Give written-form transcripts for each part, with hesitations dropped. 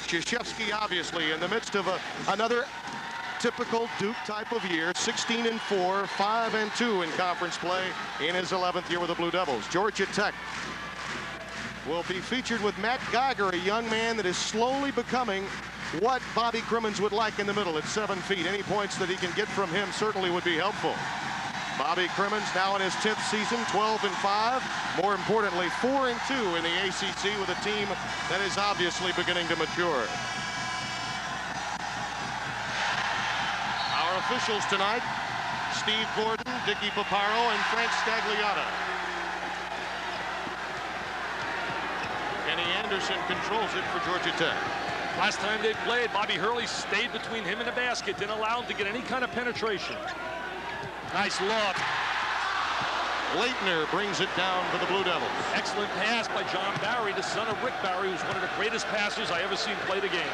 Krzyzewski, obviously, in the midst of another typical Duke type of year, 16-4, 5-2 in conference play in his 11th year with the Blue Devils. Georgia Tech will be featured with Matt Geiger, a young man that is slowly becoming what Bobby Crimmins would like in the middle at 7 feet. Any points that he can get from him certainly would be helpful. Bobby Crimmins now in his 10th season, 12-5. More importantly, 4-2 in the ACC with a team that is obviously beginning to mature. Our officials tonight, Steve Gordon, Dicky Paparo, and Frank Stagliata. Kenny Anderson controls it for Georgia Tech. Last time they played, Bobby Hurley stayed between him and the basket, didn't allow him to get any kind of penetration. Nice look. Leitner brings it down for the Blue Devils. Excellent pass by John Barry, the son of Rick Barry, who's one of the greatest passers I ever seen play the game.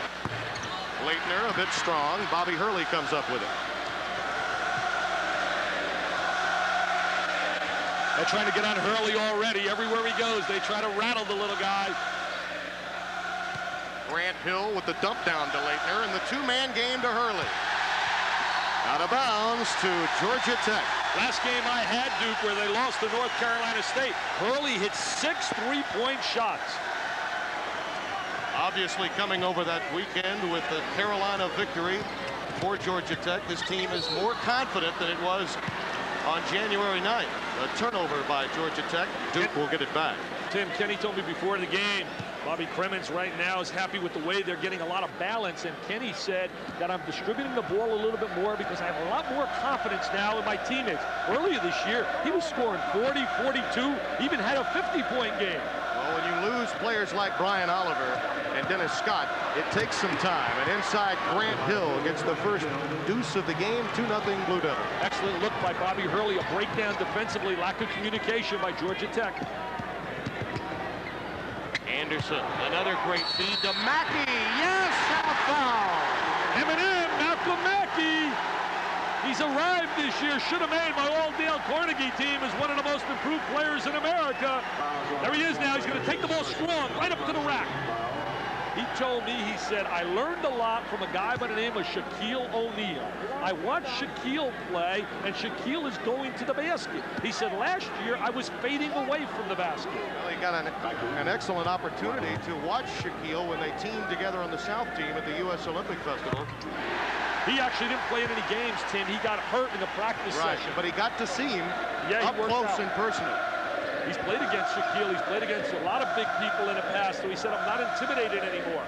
Leitner a bit strong. Bobby Hurley comes up with it. They're trying to get on Hurley already. Everywhere he goes, they try to rattle the little guy. Grant Hill with the dump down to Leitner, and the two-man game to Hurley. Out of bounds to Georgia Tech. Last game I had, Duke, where they lost to North Carolina State, Hurley hit 6 3-point shots. Obviously coming over that weekend with the Carolina victory for Georgia Tech, this team is more confident than it was on January 9th. A turnover by Georgia Tech. Duke will get it back. Tim, Kenny told me before the game, Bobby Crimmins right now is happy with the way they're getting a lot of balance, and Kenny said that I'm distributing the ball a little bit more because I have a lot more confidence now in my teammates. Earlier this year, he was scoring 40, 42, even had a 50-point game. Well, when you lose players like Brian Oliver and Dennis Scott, it takes some time. And inside, Grant Hill gets the first deuce of the game, 2-0 Blue Devils. Excellent look by Bobby Hurley, a breakdown defensively, lack of communication by Georgia Tech. Anderson, another great feed to Mackey. Yes, and a foul. M&M, Malcolm Mackey. He's arrived this year. Should have made my all-Dale Carnegie team as one of the most improved players in America. There he is now. He's going to take the ball strong, right up to the rack. He told me, he said, I learned a lot from a guy by the name of Shaquille O'Neal. I watched Shaquille play, and Shaquille is going to the basket. He said, last year, I was fading away from the basket. Well, he got an excellent opportunity to watch Shaquille when they teamed together on the South team at the U.S. Olympic Festival. He actually didn't play in any games, Tim. He got hurt in the practice session. But he got to see him up close and personal. He's played against Shaquille. He's played against a lot of big people in the past, so he said, I'm not intimidated anymore.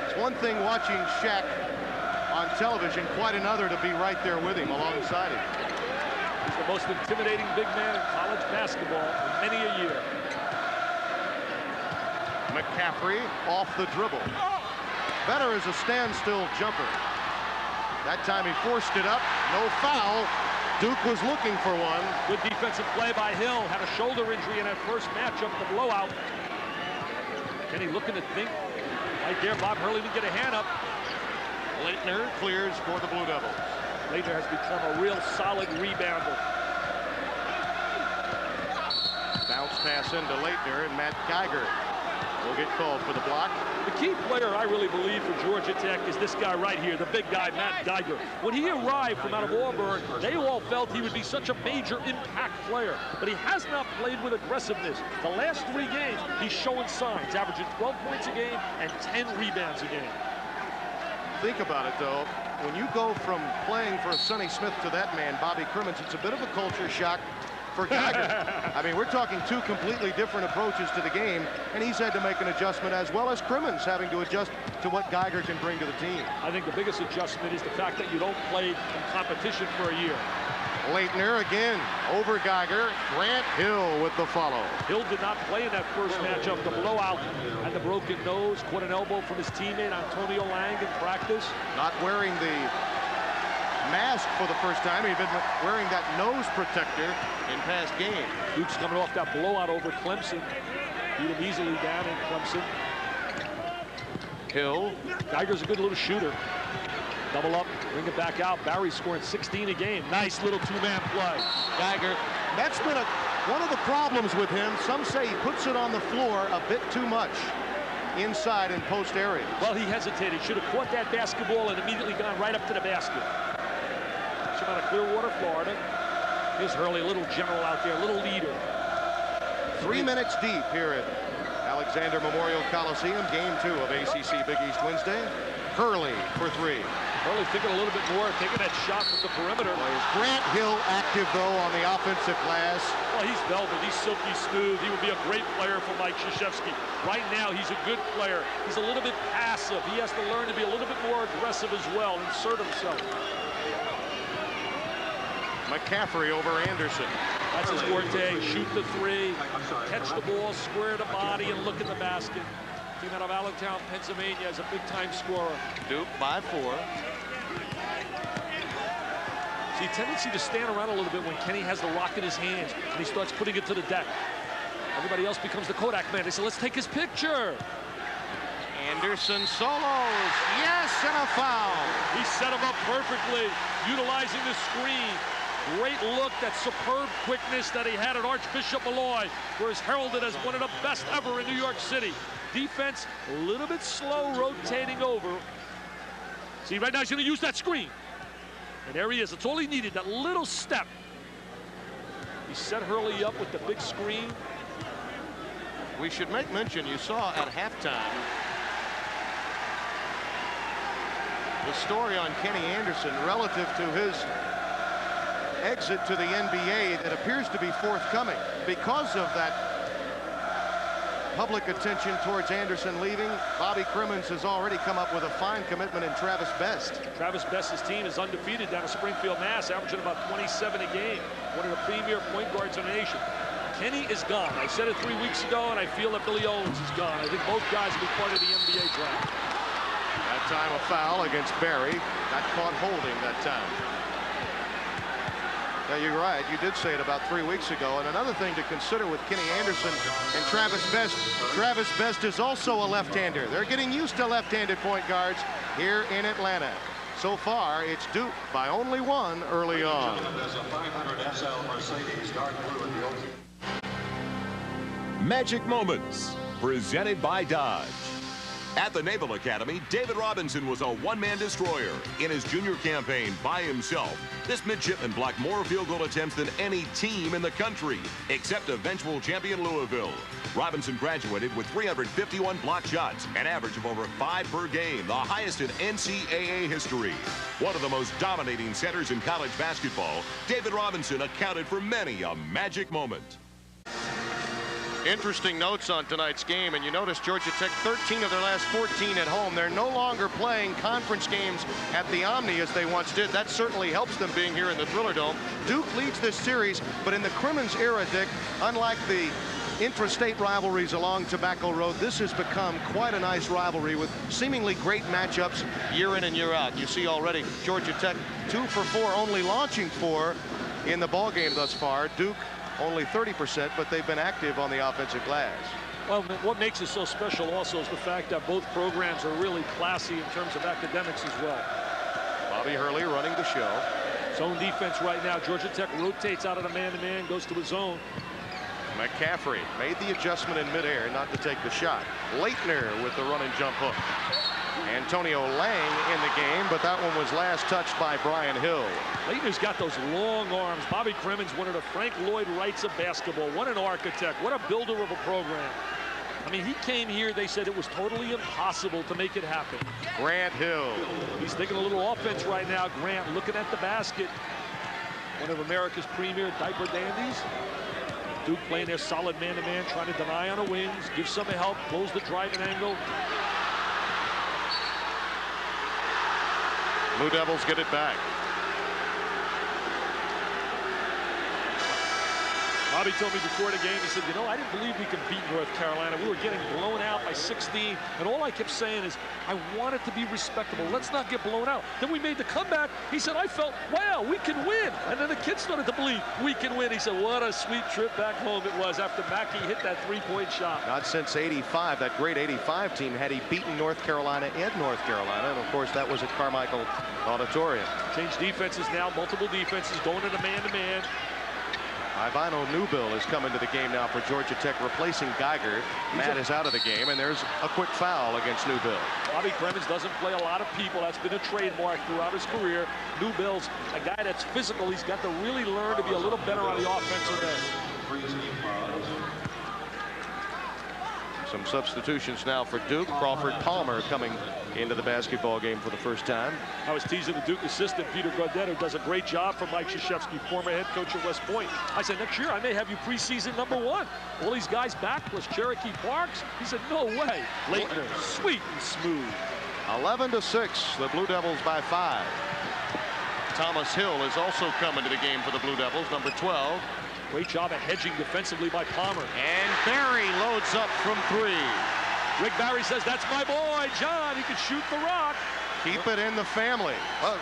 It's one thing watching Shaq on television, quite another to be right there with him, alongside him. He's the most intimidating big man in college basketball in many a year. McCaffrey off the dribble. Better as a standstill jumper. That time he forced it up, no foul. Duke was looking for one. Good defensive play by Hill. Had a shoulder injury in that first matchup, the blowout. Kenny looking to think. Right there, Bob Hurley didn't get a hand up. Leitner clears for the Blue Devils. Leitner has become a real solid rebounder. Bounce pass into Leitner, and Matt Geiger will get called for the block. The key player I really believe for Georgia Tech is this guy right here, the big guy, Matt Geiger. When he arrived from out of Auburn, they all felt he would be such a major impact player, but he has not played with aggressiveness. The last 3 games, he's showing signs, averaging 12 points a game and 10 rebounds a game. Think about it, though. When you go from playing for Sonny Smith to that man, Bobby Crimmins, it's a bit of a culture shock for Geiger. I mean, we're talking 2 completely different approaches to the game, and he's had to make an adjustment, as well as Crimmins having to adjust to what Geiger can bring to the team. I think the biggest adjustment is the fact that you don't play in competition for a year. Leitner again over Geiger. Grant Hill with the follow. Hill did not play in that first matchup. The blowout and the broken nose, caught an elbow from his teammate Antonio Lang in practice. Not wearing the mask for the first time. He'd been wearing that nose protector in past games. Duke's coming off that blowout over Clemson. Beat him easily down in Clemson. Hill. Geiger's a good little shooter. Double up, bring it back out. Barry scoring 16 a game. Nice little 2-man play. Geiger, that's been one of the problems with him. Some say he puts it on the floor a bit too much. inside in post areas. Well, he hesitated. Should have caught that basketball and immediately gone right up to the basket. Come out of Clearwater, Florida. Here's Hurley, a little general out there, a little leader. 3 minutes deep here at Alexander Memorial Coliseum, game 2 of ACC Big East Wednesday. Hurley for 3. Hurley thinking a little bit more, taking that shot from the perimeter. Is Grant Hill active, though, on the offensive glass? Well, he's velvet. He's silky smooth. He would be a great player for Mike Krzyzewski. Right now, he's a good player. He's a little bit passive. He has to learn to be a little bit more aggressive as well, insert himself. McCaffrey over Anderson. That's his forte. Shoot the 3, catch the ball, square the body, and look at the basket. Team out of Allentown, Pennsylvania, is a big-time scorer. Duke by 4. See, a tendency to stand around a little bit when Kenny has the rock in his hands and he starts putting it to the deck. Everybody else becomes the Kodak man. They say, let's take his picture. Anderson solos. Yes, and a foul. He set him up perfectly, utilizing the screen. Great look, that superb quickness that he had at Archbishop Malloy, where he's heralded as one of the best ever in New York City. Defense a little bit slow, rotating over. See, right now he's going to use that screen. And there he is. That's all he needed, that little step. He set Hurley up with the big screen. We should make mention, you saw at halftime, the story on Kenny Anderson relative to his exit to the NBA that appears to be forthcoming. Because of that public attention towards Anderson leaving, Bobby Crimmins has already come up with a fine commitment in Travis Best. Travis Best's team is undefeated down in Springfield, Mass, averaging about 27 a game. One of the premier point guards in the nation. Kenny is gone. I said it 3 weeks ago, and I feel that Billy Owens is gone. I think both guys will be part of the NBA draft. That time a foul against Barry. Got caught holding that time. Yeah, you're right. You did say it about 3 weeks ago. And another thing to consider with Kenny Anderson and Travis Best is also a left-hander. They're getting used to left-handed point guards here in Atlanta. So far, it's Duke by only 1 early on. Magic Moments, presented by Dodge. At the Naval Academy, David Robinson was a one-man destroyer. In his junior campaign by himself, this midshipman blocked more field goal attempts than any team in the country, except eventual champion Louisville. Robinson graduated with 351 blocked shots, an average of over 5 per game, the highest in NCAA history. One of the most dominating centers in college basketball, David Robinson accounted for many a magic moment. Interesting notes on tonight's game, and you notice Georgia Tech 13 of their last 14 at home. They're no longer playing conference games at the Omni as they once did. That certainly helps them being here in the Thriller Dome. Duke leads this series, but in the Crimmins era, Dick, unlike the intrastate rivalries along Tobacco Road, this has become quite a nice rivalry with seemingly great matchups year in and year out. You see already Georgia Tech 2 for 4, only launching 4 in the ball game thus far. Duke only 30%, but they've been active on the offensive glass. Well, what makes it so special also is the fact that both programs are really classy in terms of academics as well. Bobby Hurley running the show. Zone defense right now. Georgia Tech rotates out of the man-to-man, goes to his zone. McCaffrey made the adjustment in midair not to take the shot. Leitner with the run and jump hook. Antonio Lang in the game, but that one was last touched by Brian Hill. Leitner's got those long arms. Bobby Crimmins, one of the Frank Lloyd Wrights of basketball. What an architect. What a builder of a program. I mean, he came here, they said it was totally impossible to make it happen. Grant Hill. He's thinking a little offense right now. Grant looking at the basket. One of America's premier diaper dandies. Duke playing their solid man-to-man, trying to deny on the wings, give some help, close the driving angle. Blue Devils get it back. Bobby told me before the game, he said, you know, I didn't believe we could beat North Carolina. We were getting blown out by 16, and all I kept saying is, I want it to be respectable. Let's not get blown out. Then we made the comeback. He said, I felt, wow, we can win. And then the kids started to believe we can win. He said, what a sweet trip back home it was after Mackey hit that three-point shot. Not since '85, that great '85 team, had he beaten North Carolina in North Carolina. And, of course, that was at Carmichael Auditorium. Changed defenses now, multiple defenses, going into man-to-man. Ivano Newbill is coming to the game now for Georgia Tech, replacing Geiger. Matt is out of the game, and there's a quick foul against Newbill. Bobby Cremins doesn't play a lot of people. That's been a trademark throughout his career. Newbill's a guy that's physical. He's got to really learn to be a little better on the offensive end. Some substitutions now for Duke. Crawford Palmer coming into the basketball game for the first time. I was teasing the Duke assistant, Peter Gaudet, who does a great job for Mike Krzyzewski, former head coach at West Point. I said, next year I may have you preseason #1. All these guys back, plus Cherokee Parks. He said, no way. Leitner, sweet and smooth. 11-6, the Blue Devils by 5. Thomas Hill is also coming to the game for the Blue Devils, number 12. Great job of hedging defensively by Palmer. And Barry loads up from 3. Rick Barry says, that's my boy, John. He can shoot the rock. Keep it in the family.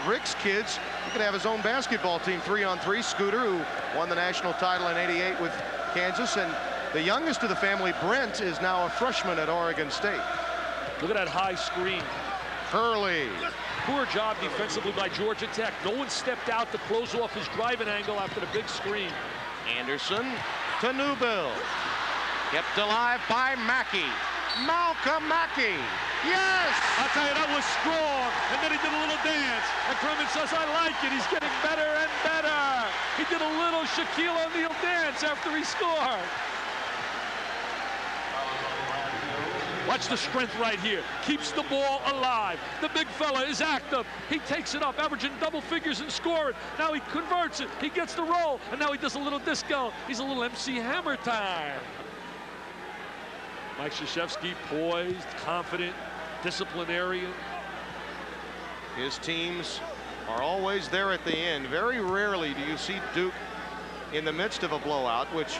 Rick's kids, he could have his own basketball team, 3-on-3. Scooter, who won the national title in '88 with Kansas. And the youngest of the family, Brent, is now a freshman at Oregon State. Look at that high screen. Hurley. Poor job defensively by Georgia Tech. No one stepped out to close off his driving angle after the big screen. Anderson to Newbill. Kept alive by Mackey. Malcolm Mackey. Yes! I'll tell you, that was strong. And then he did a little dance. And Cremins says, I like it. He's getting better and better. He did a little Shaquille O'Neal dance after he scored. Watch the strength right here. Keeps the ball alive. The big fella is active. He takes it up, averaging double figures and scoring. Now he converts it. He gets the roll. And now he does a little disco. He's a little MC Hammer time. Mike Krzyzewski, poised, confident, disciplinarian. His teams are always there at the end. Very rarely do you see Duke in the midst of a blowout, which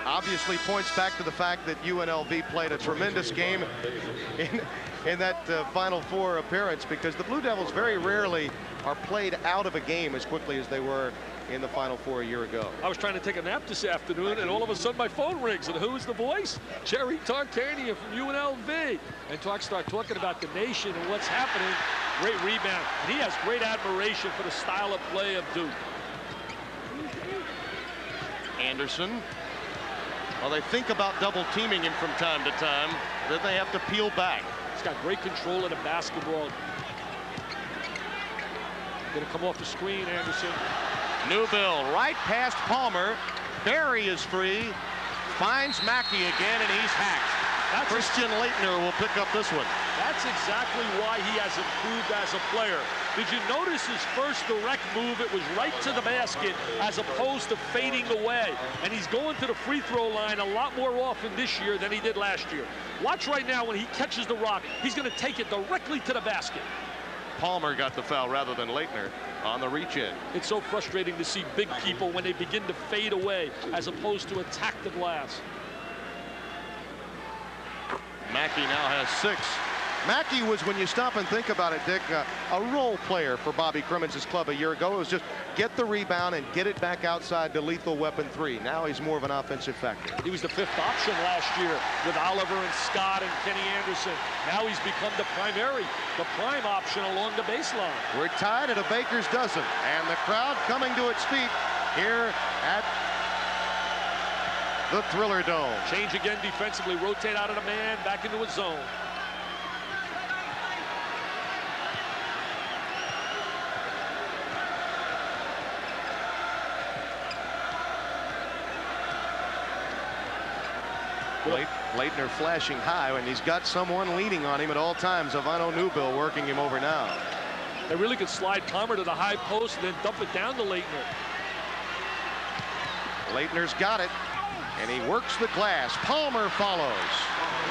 obviously points back to the fact that UNLV played a tremendous game in that Final Four appearance, because the Blue Devils very rarely are played out of a game as quickly as they were in the Final Four a year ago. I was trying to take a nap this afternoon, and all of a sudden my phone rings, and who's the voice? Jerry Tarkanian from UNLV. And start talking about the nation and what's happening. Great rebound. And he has great admiration for the style of play of Duke. Anderson. Well, they think about double teaming him from time to time. Then they have to peel back. He's got great control of the basketball. Going to come off the screen, Anderson. Newbill right past Palmer. Barry is free. Finds Mackey again, and he's hacked. Christian Leitner will pick up this one. That's exactly why he has improved as a player. Did you notice his first direct move? It was right to the basket as opposed to fading away. And he's going to the free throw line a lot more often this year than he did last year. Watch right now when he catches the rock. He's going to take it directly to the basket. Palmer got the foul rather than Leitner on the reach in. It's so frustrating to see big people when they begin to fade away as opposed to attack the glass. Mackey now has 6. Mackey was, when you stop and think about it, Dick, a role player for Bobby Cremins' club a year ago. It was just get the rebound and get it back outside to lethal weapon 3. Now he's more of an offensive factor. He was the 5th option last year with Oliver and Scott and Kenny Anderson. Now he's become the prime option along the baseline. We're tied at a baker's dozen, and the crowd coming to its feet here at the Thriller Dome. Change again defensively, rotate out of the man, back into his zone. Leitner flashing high, and he's got someone leaning on him at all times. Ivano Newbill working him over now. They really could slide Palmer to the high post and then dump it down to Leitner. Leitner's got it, and he works the glass. Palmer follows.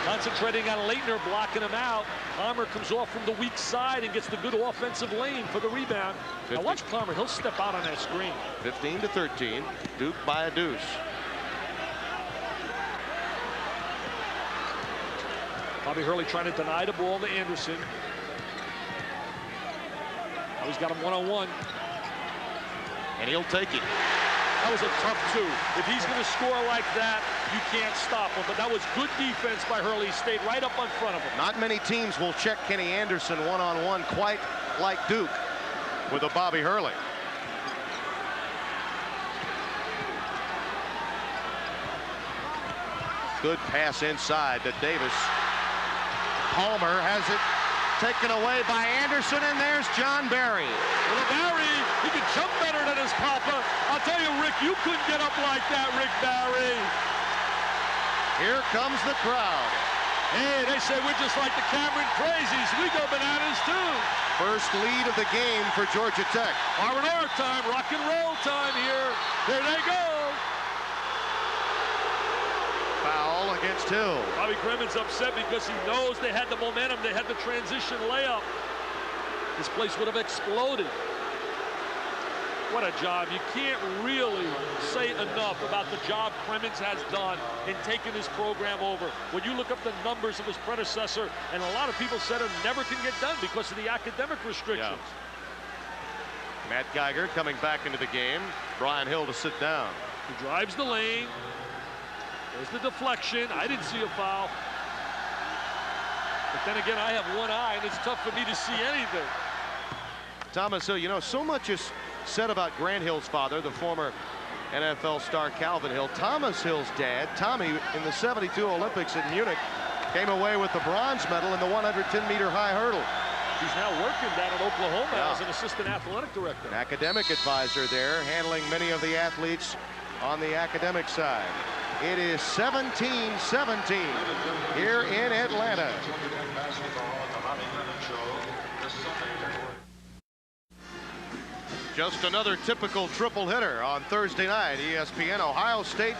Concentrating on Leitner, blocking him out. Palmer comes off from the weak side and gets the good offensive lane for the rebound. Now watch Palmer, he'll step out on that screen. 15-13, Duke by a deuce. Bobby Hurley trying to deny the ball to Anderson. Now he's got him one-on-one. And he'll take it. That was a tough 2. If he's going to score like that, you can't stop him. But that was good defense by Hurley. He stayed right up in front of him. Not many teams will check Kenny Anderson one-on-one quite like Duke with a Bobby Hurley. Good pass inside to Davis. Palmer has it taken away by Anderson, and there's John Barry. Well, Barry, he can jump better than his papa. I'll tell you, Rick, you couldn't get up like that, Rick Barry. Here comes the crowd. Hey, they say we're just like the Cameron Crazies. We go bananas, too. First lead of the game for Georgia Tech. R&R time, rock and roll time here. There they go. Foul against Hill. Bobby Crimmins upset because he knows they had the momentum. They had the transition layup. This place would have exploded. What a job. You can't really say enough about the job Crimmins has done in taking this program over. When you look up the numbers of his predecessor, and a lot of people said it never can get done because of the academic restrictions. Yeah. Matt Geiger coming back into the game. Brian Hill to sit down. He drives the lane. There's the deflection. I didn't see a foul. But then again, I have one eye, and it's tough for me to see anything. Thomas Hill, you know, so much is said about Grant Hill's father, the former NFL star Calvin Hill. Thomas Hill's dad, Tommy, in the '72 Olympics in Munich, came away with the bronze medal in the 110-meter high hurdle. He's now working down in Oklahoma as an assistant athletic director. An academic advisor there, handling many of the athletes on the academic side. It is 17-17 here in Atlanta. Just another typical triple hitter on Thursday night. ESPN, Ohio State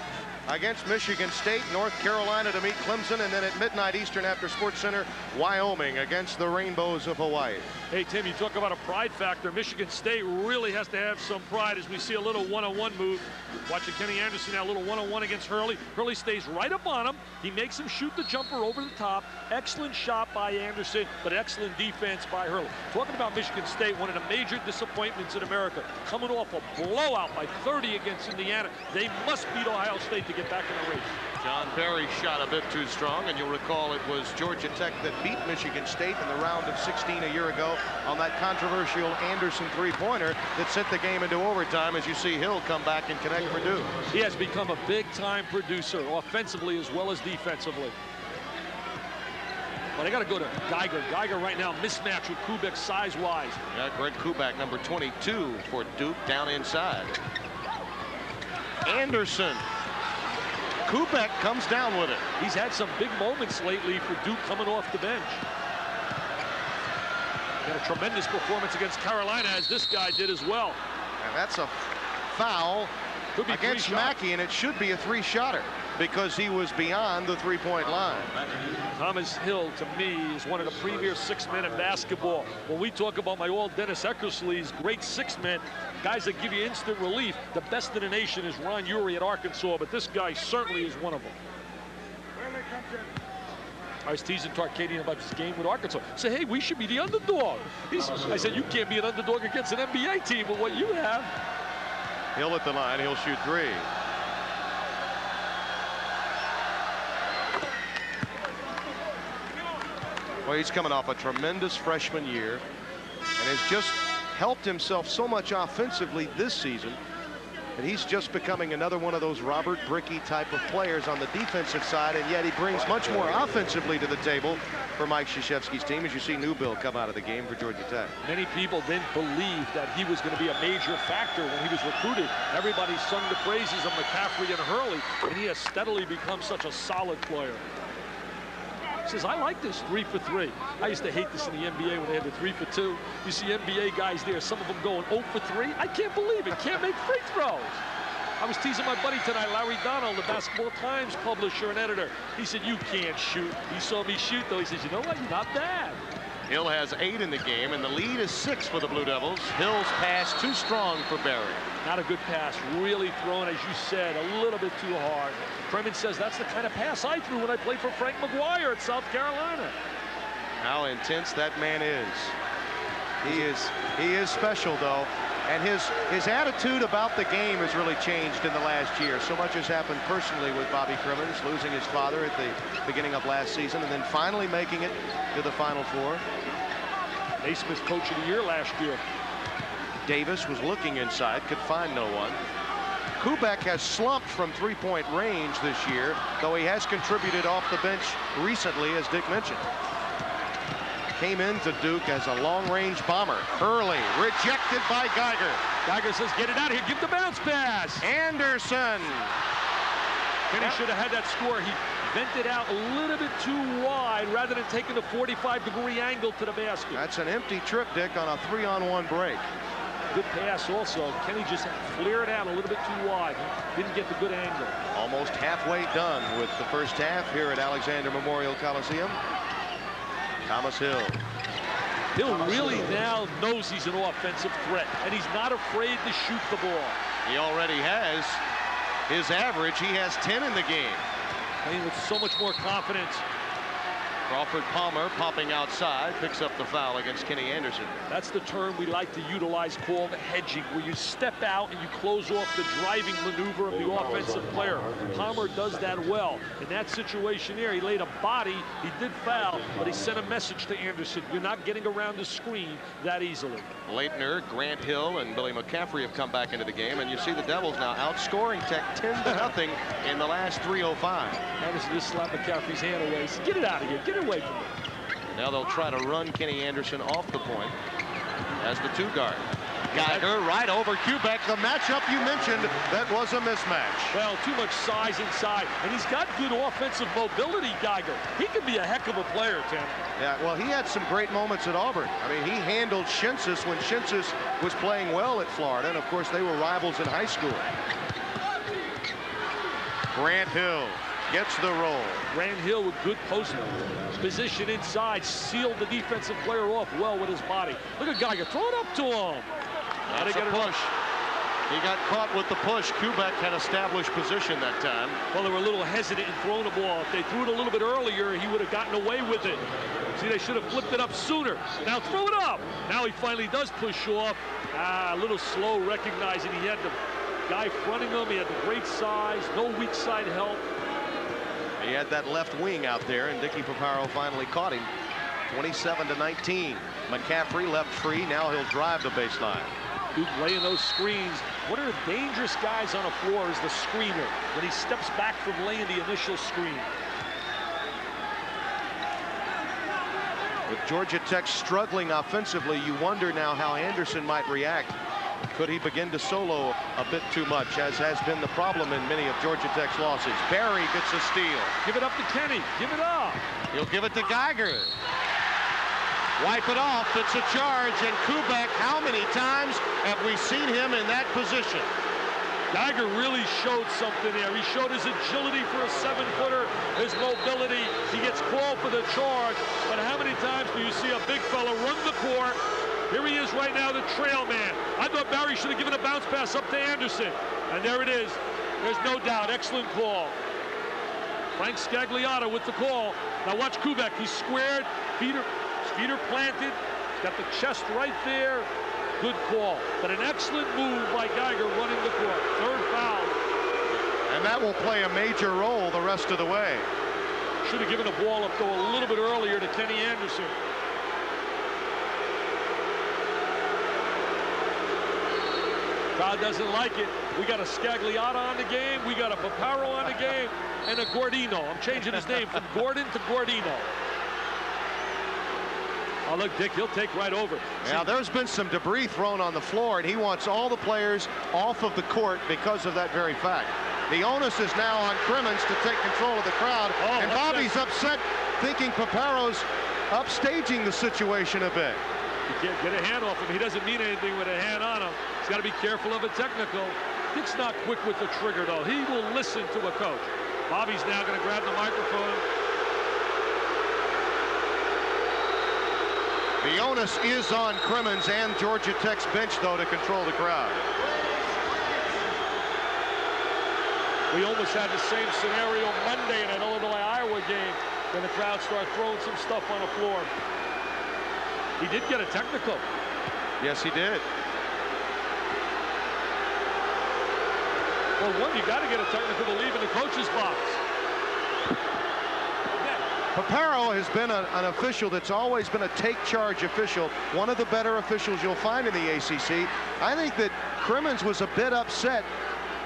against Michigan State, North Carolina to meet Clemson, and then at midnight Eastern after SportsCenter, Wyoming against the Rainbows of Hawaii. Hey, Tim, you talk about a pride factor. Michigan State really has to have some pride as we see a little one-on-one move. Watching Kenny Anderson now, a little one-on-one against Hurley. Hurley stays right up on him. He makes him shoot the jumper over the top. Excellent shot by Anderson, but excellent defense by Hurley. Talking about Michigan State, one of the major disappointments in America, coming off a blowout by 30 against Indiana. They must beat Ohio State to get back in the race. John Barry shot a bit too strong, and you'll recall it was Georgia Tech that beat Michigan State in the round of 16 a year ago on that controversial Anderson three-pointer that sent the game into overtime, as you see Hill come back and connect for Duke. He has become a big-time producer, offensively as well as defensively. But I got to go to Geiger. Geiger right now mismatched with Kubek size-wise. Yeah, Greg Kubek, number 22 for Duke, down inside. Anderson. Kubek comes down with it. He's had some big moments lately for Duke coming off the bench. Got a tremendous performance against Carolina, as this guy did as well. And that's a foul against Mackey, and it should be a three-shotter because he was beyond the three-point line. Thomas Hill, to me, is one of the premier six-men in basketball. When we talk about my old Dennis Eckersley's great six-men, guys that give you instant relief, the best in the nation is Ron Urey at Arkansas, but this guy certainly is one of them. I was teasing Tarkadian about his game with Arkansas. I said, hey, we should be the underdog. I said, you can't be an underdog against an NBA team with what you have. Hill at the line, he'll shoot three. Well, he's coming off a tremendous freshman year and has just helped himself so much offensively this season that he's just becoming another one of those Robert Brickey type of players on the defensive side, and yet he brings much more offensively to the table for Mike Krzyzewski's team, as you see Newbill come out of the game for Georgia Tech. Many people didn't believe that he was going to be a major factor when he was recruited. Everybody sung the praises of McCaffrey and Hurley, and he has steadily become such a solid player. Says, I like this 3 for 3. I used to hate this in the NBA when they had the 3 for 2. You see NBA guys there, some of them going 0 for 3. I can't believe it. Can't make free throws. I was teasing my buddy tonight, Larry Donald, the Basketball Times publisher and editor. He said, you can't shoot. He saw me shoot, though. He says, you know what? You're not bad. Hill has 8 in the game, and the lead is 6 for the Blue Devils. Hill's pass too strong for Barry. Not a good pass. Really thrown, as you said, a little bit too hard. Crimmins says that's the kind of pass I threw when I played for Frank McGuire at South Carolina. How intense that man is. He is special, though. And his attitude about the game has really changed in the last year. So much has happened personally with Bobby Crimmins, losing his father at the beginning of last season and then finally making it to the Final Four. Naismith Coach of the Year last year. Davis was looking inside, could find no one. Kubek has slumped from three-point range this year, though he has contributed off the bench recently, as Dick mentioned. Came into Duke as a long-range bomber. Early, rejected by Geiger. Geiger says, get it out of here, give the bounce pass. Anderson. Kenny should have had that score. He bent it out a little bit too wide rather than taking the 45-degree angle to the basket. That's an empty trip, Dick, on a 3-on-1 break. Good pass also. Kenny just flared out a little bit too wide. Didn't get the good angle. Almost halfway done with the first half here at Alexander Memorial Coliseum. Thomas Hill. Hill really now knows he's an offensive threat, and he's not afraid to shoot the ball. He already has his average. He has 10 in the game. Playing with so much more confidence. Crawford Palmer popping outside, picks up the foul against Kenny Anderson. That's the term we like to utilize called hedging, where you step out and you close off the driving maneuver of the offensive player. Palmer does that well. In that situation here, he laid a body, he did foul, but he sent a message to Anderson. You're not getting around the screen that easily. Leitner, Grant Hill, and Billy McCaffrey have come back into the game, and you see the Devils now outscoring Tech 10-0 in the last 3:05. Anderson just slapped McCaffrey's hand away. He said, get it out of here, get it away from him. Now they'll try to run Kenny Anderson off the point as the two guard. Geiger right over Kubek. The matchup you mentioned, that was a mismatch. Well, too much size inside, and he's got good offensive mobility, Geiger. He could be a heck of a player, Tim. Yeah, well, he had some great moments at Auburn. I mean, he handled Shinsis when Shinsis was playing well at Florida, and of course they were rivals in high school. Grant Hill gets the roll. Grant Hill with good post position inside, sealed the defensive player off well with his body. Look at Geiger, throw it up to him. That's a push. He got caught with the push. Kubek had established position that time. Well, they were a little hesitant in throwing the ball. If they threw it a little bit earlier, he would have gotten away with it. See, they should have flipped it up sooner. Now throw it up. Now he finally does push off. A little slow, recognizing he had the guy fronting him. He had the great size, no weak side help. He had that left wing out there, and Dickie Paparo finally caught him. 27-19. McCaffrey left free. Now he'll drive the baseline. Duke laying those screens. One of the dangerous guys on the floor is the screener, when he steps back from laying the initial screen. With Georgia Tech struggling offensively, you wonder now how Anderson might react. Could he begin to solo a bit too much, as has been the problem in many of Georgia Tech's losses? Barry gets a steal. Give it up to Kenny. Give it up. He'll give it to Geiger. Wipe it off. It's a charge. And Kubek, how many times have we seen him in that position? Geiger really showed something there. He showed his agility for a 7-footer, his mobility. He gets called for the charge. But how many times do you see a big fella run the court? Here he is right now, the trail man. I thought Barry should have given a bounce pass up to Anderson. And there it is. There's no doubt. Excellent call. Frank Scagliotta with the call. Now watch Kubek. He's squared. Feet are planted. He's got the chest right there. Good call. But an excellent move by Geiger running the court. Third foul. And that will play a major role the rest of the way. Should have given the ball up, though, a little bit earlier to Kenny Anderson. Crowd doesn't like it. We got a Scagliotta on the game. We got a Paparo on the game. And a Gordino. I'm changing his name from Gordon to Gordino. Oh, look, Dick, he'll take right over. Now, there's been some debris thrown on the floor, and he wants all the players off of the court because of that very fact. The onus is now on Crimmins to take control of the crowd. Oh, and Bobby's upset, thinking Paparo's upstaging the situation a bit. You can't get a hand off him. He doesn't mean anything with a hand on him. He's got to be careful of a technical. Dick's not quick with the trigger, though. He will listen to a coach. Bobby's now going to grab the microphone. The onus is on Crimmins and Georgia Tech's bench, though, to control the crowd. We almost had the same scenario Monday in an Illinois-Iowa game when the crowd started throwing some stuff on the floor. He did get a technical. Yes, he did. Well, one, you got to get a technical to leave in the coach's box. Paparo has been an official that's always been a take-charge official, one of the better officials you'll find in the ACC. I think that Crimmins was a bit upset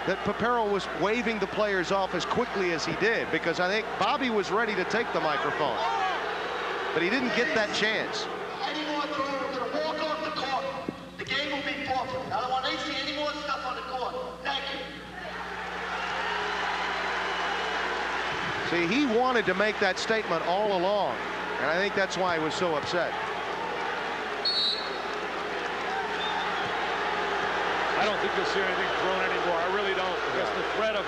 that Papero was waving the players off as quickly as he did, because I think Bobby was ready to take the microphone, but he didn't get that chance. Any more throwers are going to walk off the court. The game will be forfeit. I don't want to see any more stuff on the court. Thank you. See, he wanted to make that statement all along, and I think that's why he was so upset. I don't think you'll see anything thrown anymore. I really don't. Because the threat of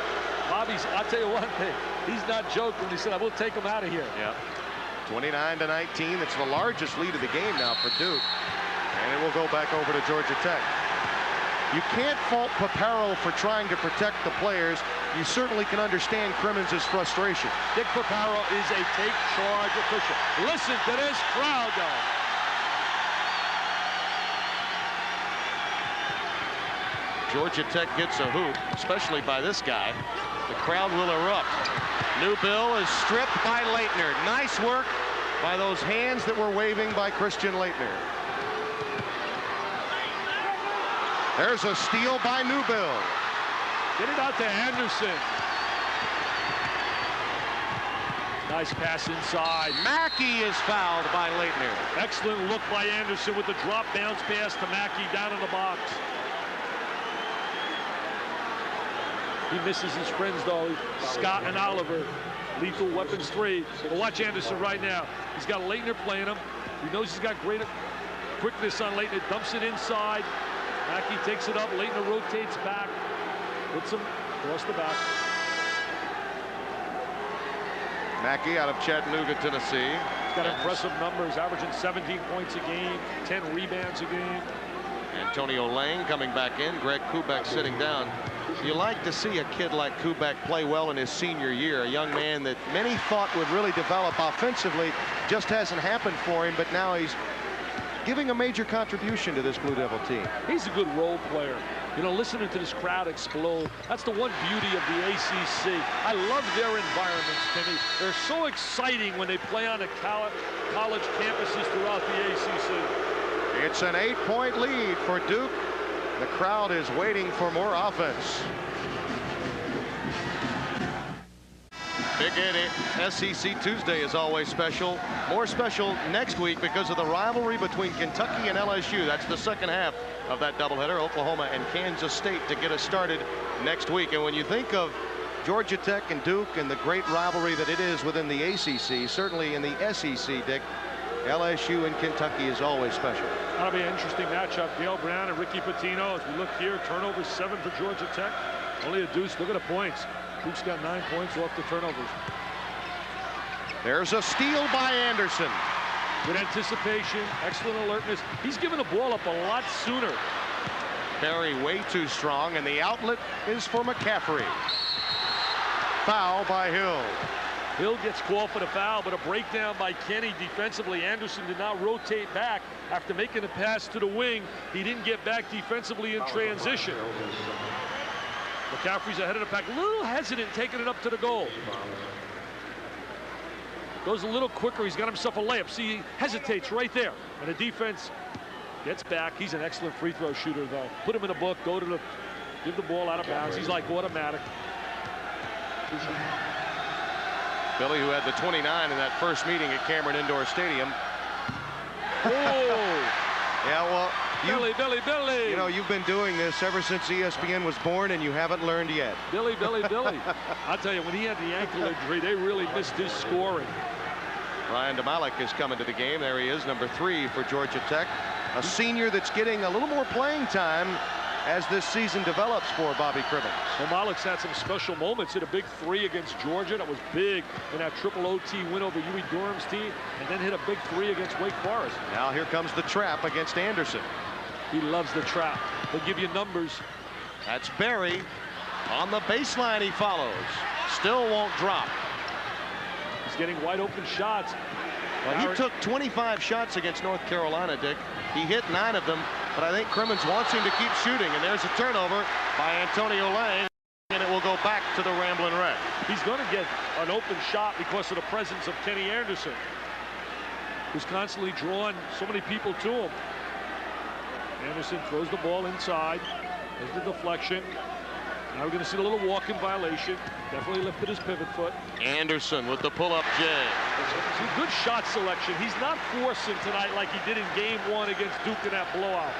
Bobby's, I'll tell you one thing, he's not joking when he said, I will take him out of here. Yeah. 29-19. It's the largest lead of the game now for Duke. And it will go back over to Georgia Tech. You can't fault Papero for trying to protect the players. You certainly can understand Crimmins' frustration. Dick Papero is a take charge official. Listen to this crowd, though. Georgia Tech gets a hoop, especially by this guy. The crowd will erupt. Newbill is stripped by Leitner. Nice work by those hands that were waving by Christian Leitner. There's a steal by Newbill. Get it out to Anderson. Nice pass inside. Mackey is fouled by Leitner. Excellent look by Anderson with the drop bounce pass to Mackey down in the box. He misses his friends, though. Scott and Oliver. Lethal weapons 3. But watch Anderson right now. He's got Leitner playing him. He knows he's got great quickness on Leitner. Dumps it inside. Mackey takes it up. Leitner rotates back. Puts him across the back. Mackey out of Chattanooga, Tennessee. He's got impressive numbers, averaging 17 points a game, 10 rebounds a game. Antonio Lang coming back in. Greg Kubek sitting down. You like to see a kid like Kubek play well in his senior year, a young man that many thought would really develop offensively. Just hasn't happened for him, but now he's giving a major contribution to this Blue Devil team. He's a good role player. You know, listening to this crowd explode, that's the one beauty of the ACC. I love their environments, Timmy. They're so exciting when they play on the college campuses throughout the ACC. It's an 8-point lead for Duke. The crowd is waiting for more offense. Big SEC Tuesday is always special. More special next week because of the rivalry between Kentucky and LSU. That's the second half of that doubleheader, Oklahoma and Kansas State, to get us started next week. And when you think of Georgia Tech and Duke and the great rivalry that it is within the ACC, certainly in the SEC, Dick, LSU and Kentucky is always special. That'll be an interesting matchup. Dale Brown and Ricky Pitino. As we look here, turnovers 7 for Georgia Tech. Only a deuce. Look at the points. Duke's got 9 points off the turnovers. There's a steal by Anderson. Good anticipation, excellent alertness. He's given the ball up a lot sooner. Barry way too strong, and the outlet is for McCaffrey. Foul by Hill. Hill gets called for the foul, but a breakdown by Kenny defensively. Anderson did not rotate back after making the pass to the wing. He didn't get back defensively in transition. McCaffrey's ahead of the pack, a little hesitant taking it up to the goal. Goes a little quicker. He's got himself a layup. See, he hesitates right there. And the defense gets back. He's an excellent free throw shooter, though. Put him in a book, give the ball out of bounds. He's like automatic. Billy, who had the 29 in that first meeting at Cameron Indoor Stadium. Oh! Yeah, well, Billy. You know, you've been doing this ever since ESPN was born, and you haven't learned yet. Billy. I'll tell you, when he had the ankle injury, they really missed his scoring. Ryan DeMalik is coming to the game. There he is, number 3 for Georgia Tech. A senior that's getting a little more playing time as this season develops for Bobby Crimmins. Well, Malik's had some special moments. Hit a big 3 against Georgia. That was big in that triple OT win over Huey Durham's team, and then hit a big 3 against Wake Forest. Now here comes the trap against Anderson. He loves the trap. He'll give you numbers. That's Barry. On the baseline he follows. Still won't drop. He's getting wide open shots. Well, he took 25 shots against North Carolina, Dick. He hit 9 of them, but I think Crimmins wants him to keep shooting, and there's a turnover by Antonio Lang, and it will go back to the Ramblin' Red. He's going to get an open shot because of the presence of Kenny Anderson, who's constantly drawing so many people to him. Anderson throws the ball inside. There's the deflection. Now we're going to see a little walk-in violation. Definitely lifted his pivot foot. Anderson with the pull-up J. Some good shot selection. He's not forcing tonight like he did in game 1 against Duke in that blowout.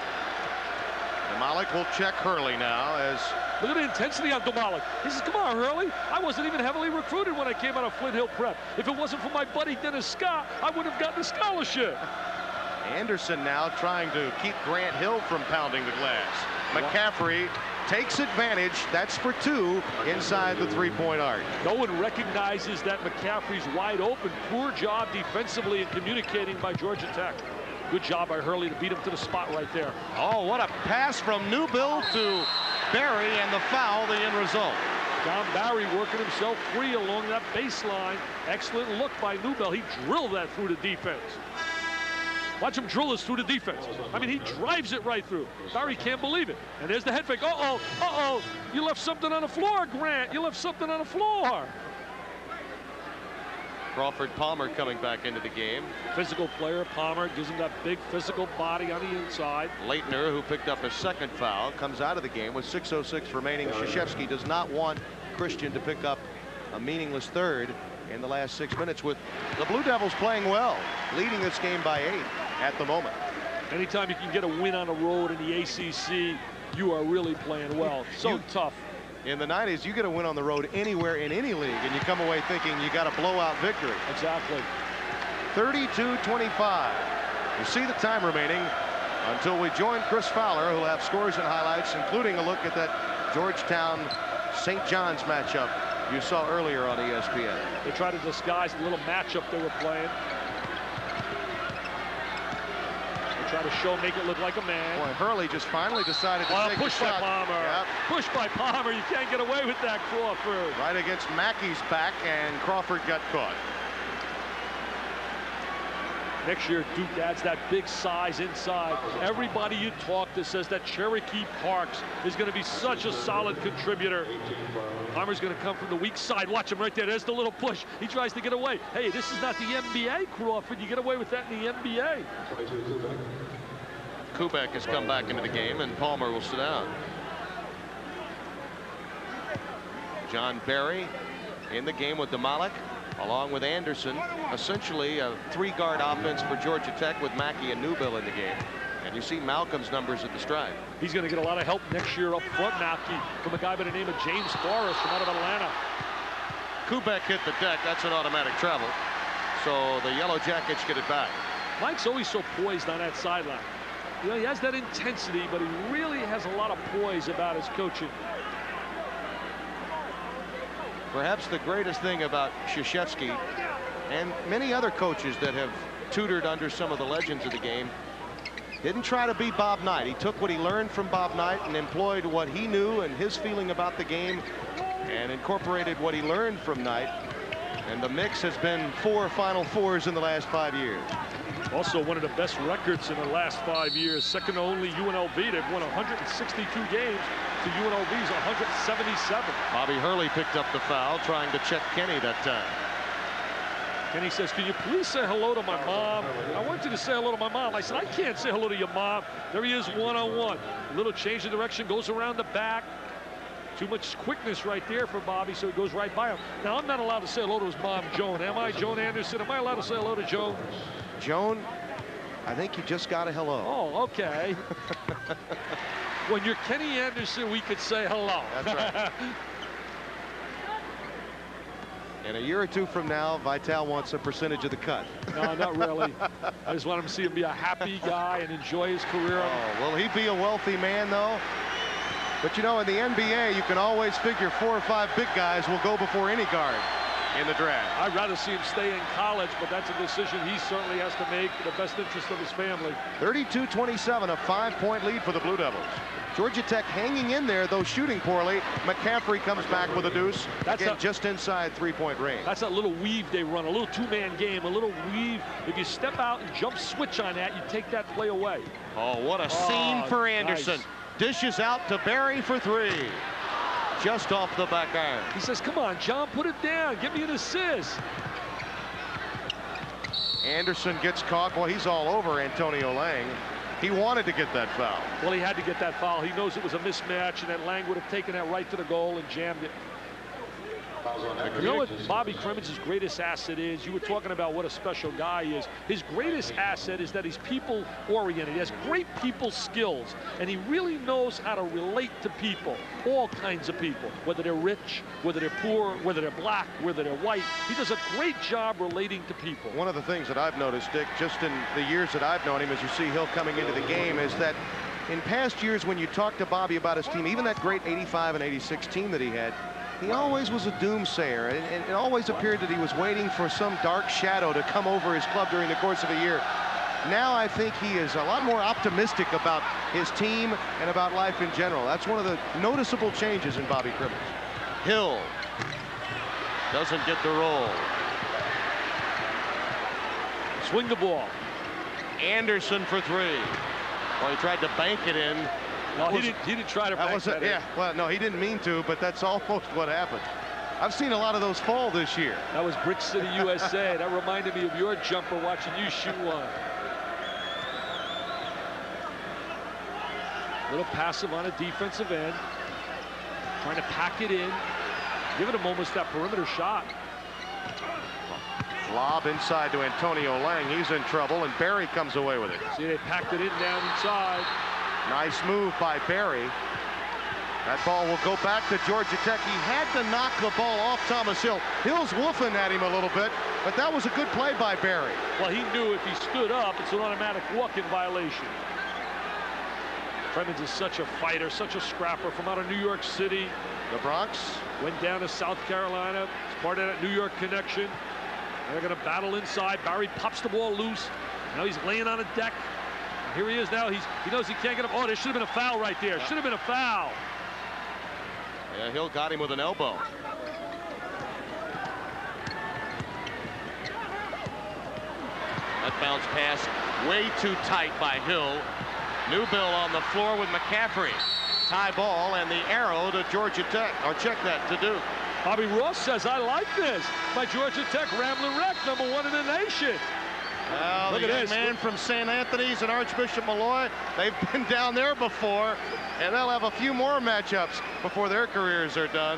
Malik will check Hurley now as... Look at the intensity on Domalik. He says, come on, Hurley. I wasn't even heavily recruited when I came out of Flint Hill Prep. If it wasn't for my buddy Dennis Scott, I would have gotten a scholarship. Anderson now trying to keep Grant Hill from pounding the glass. McCaffrey takes advantage. That's for 2 inside the three-point arc. No one recognizes that McCaffrey's wide open. Poor job defensively and communicating by Georgia Tech. Good job by Hurley to beat him to the spot right there. Oh, what a pass from Newbill to Barry, and the foul, the end result. John Barry working himself free along that baseline. Excellent look by Newbill. He drilled that through the defense. Watch him drill this through the defense. I mean, he drives it right through. Barry can't believe it. And there's the head fake. Uh-oh, uh-oh. You left something on the floor, Grant. You left something on the floor. Crawford Palmer coming back into the game. Physical player, Palmer, gives him that big physical body on the inside. Leitner, who picked up his second foul, comes out of the game with 6:06 remaining. Krzyzewski does not want Christian to pick up a meaningless third in the last 6 minutes, with the Blue Devils playing well, leading this game by 8 at the moment. Anytime you can get a win on the road in the ACC, you are really playing well. So tough. In the 90s, you get a win on the road anywhere in any league, and you come away thinking you got a blowout victory. Exactly. 32-25. You see the time remaining until we join Chris Fowler, who'll have scores and highlights, including a look at that Georgetown-St. John's matchup you saw earlier on ESPN. They try to disguise the little matchup they were playing. Try to show, make it look like a man. Boy, Hurley just finally decided to take push the shot. by Palmer. Yep. Push by Palmer. You can't get away with that, Crawford. Right against Mackey's back, and Crawford got caught. Next year, Duke adds that big size inside. Everybody you talk to says that Cherokee Parks is going to be such a solid contributor. Palmer's going to come from the weak side. Watch him right there. There's the little push. He tries to get away. Hey, this is not the NBA, Crawford. You get away with that in the NBA. Kubek has come back into the game, and Palmer will sit down. John Barry in the game with Domalik, along with Anderson. Essentially a 3-guard offense for Georgia Tech with Mackey and Newbill in the game. And you see Malcolm's numbers at the stripe. He's going to get a lot of help next year up front, Mackey, from a guy by the name of James Forrest from out of Atlanta. Kubek hit the deck. That's an automatic travel. So the Yellow Jackets get it back. Mike's always so poised on that sideline. You know, he has that intensity, but he really has a lot of poise about his coaching. Perhaps the greatest thing about Krzyzewski and many other coaches that have tutored under some of the legends of the game didn't try to be Bob Knight. He took what he learned from Bob Knight and employed what he knew and his feeling about the game and incorporated what he learned from Knight. And the mix has been 4 Final Fours in the last 5 years. Also one of the best records in the last 5 years, second to only UNLV. They've won 162 games to UNLV's 177. Bobby Hurley picked up the foul, trying to check Kenny that time. Kenny says, can you please say hello to my mom? I want you to say hello to my mom. I said, I can't say hello to your mom. There he is, one-on-one. A little change of direction, goes around the back. Too much quickness right there for Bobby, so he goes right by him. Now, I'm not allowed to say hello to his mom, Joan. Am I, Joan Anderson? Am I allowed to say hello to Joan? Joan, I think you just got a hello. Oh, okay. When you're Kenny Anderson, we could say hello. That's right. And a year or two from now, Vitale wants a percentage of the cut. No, not really. I just want him to see him be a happy guy and enjoy his career. Oh, will he be a wealthy man, though? But, you know, in the NBA, you can always figure 4 or 5 big guys will go before any guard in the draft. I'd rather see him stay in college, but that's a decision he certainly has to make in the best interest of his family. 32-27, a 5-point lead for the Blue Devils. Georgia Tech hanging in there, though shooting poorly. McCaffrey comes back with a deuce. That's again, just inside 3-point range. That's that little weave they run, a little 2-man game, a little weave. If you step out and jump switch on that, you take that play away. Oh, what a scene for Anderson. Nice. Dishes out to Barry for 3. Just off the back iron. He says, come on, John, put it down. Give me an assist. Anderson gets caught. Well, he's all over Antonio Lang. He wanted to get that foul. Well, he had to get that foul. He knows it was a mismatch, and that Lang would have taken that right to the goal and jammed it. You know what Bobby Crimmins' greatest asset is? You were talking about what a special guy he is. His greatest asset is that he's people-oriented. He has great people skills, and he really knows how to relate to people, all kinds of people, whether they're rich, whether they're poor, whether they're black, whether they're white. He does a great job relating to people. One of the things that I've noticed, Dick, just in the years that I've known him, as you see Hill coming into the game, is that in past years when you talk to Bobby about his team, even that great 85 and 86 team that he had, he always was a doomsayer, and it always appeared that he was waiting for some dark shadow to come over his club during the course of a year. Now I think he is a lot more optimistic about his team and about life in general. That's one of the noticeable changes in Bobby Crimmins. Hill doesn't get the roll. Swing the ball. Anderson for three. Well, he tried to bank it in. No, he didn't try to bank that in. Yeah, well, no, he didn't mean to, but that's almost what happened. I've seen a lot of those fall this year. That was Brick City, USA. That reminded me of your jumper watching you shoot one. Little passive on a defensive end. Trying to pack it in. Give it a moment, that perimeter shot. Lob inside to Antonio Lang. He's in trouble, and Barry comes away with it. See, they packed it in down inside. Nice move by Barry. That ball will go back to Georgia Tech. He had to knock the ball off Thomas Hill. Hill's woofing at him a little bit, but that was a good play by Barry. Well, he knew if he stood up, it's an automatic walk-in violation. Crimmins is such a fighter, such a scrapper from out of New York City. The Bronx went down to South Carolina. It's part of that New York connection. They're going to battle inside. Barry pops the ball loose. Now he's laying on a deck. Here he is now. He knows he can't get up. Oh, there should have been a foul right there. Should have been a foul. Yeah, Hill got him with an elbow. That bounce pass way too tight by Hill. Newbill on the floor with McCaffrey. Tie ball and the arrow to Georgia Tech, or check that to Duke. Bobby Ross says, I like this. My Georgia Tech Rambler Wreck, #1 in the nation. Well, look the at young this man from St. Anthony's and Archbishop Malloy, they've been down there before, and they'll have a few more matchups before their careers are done.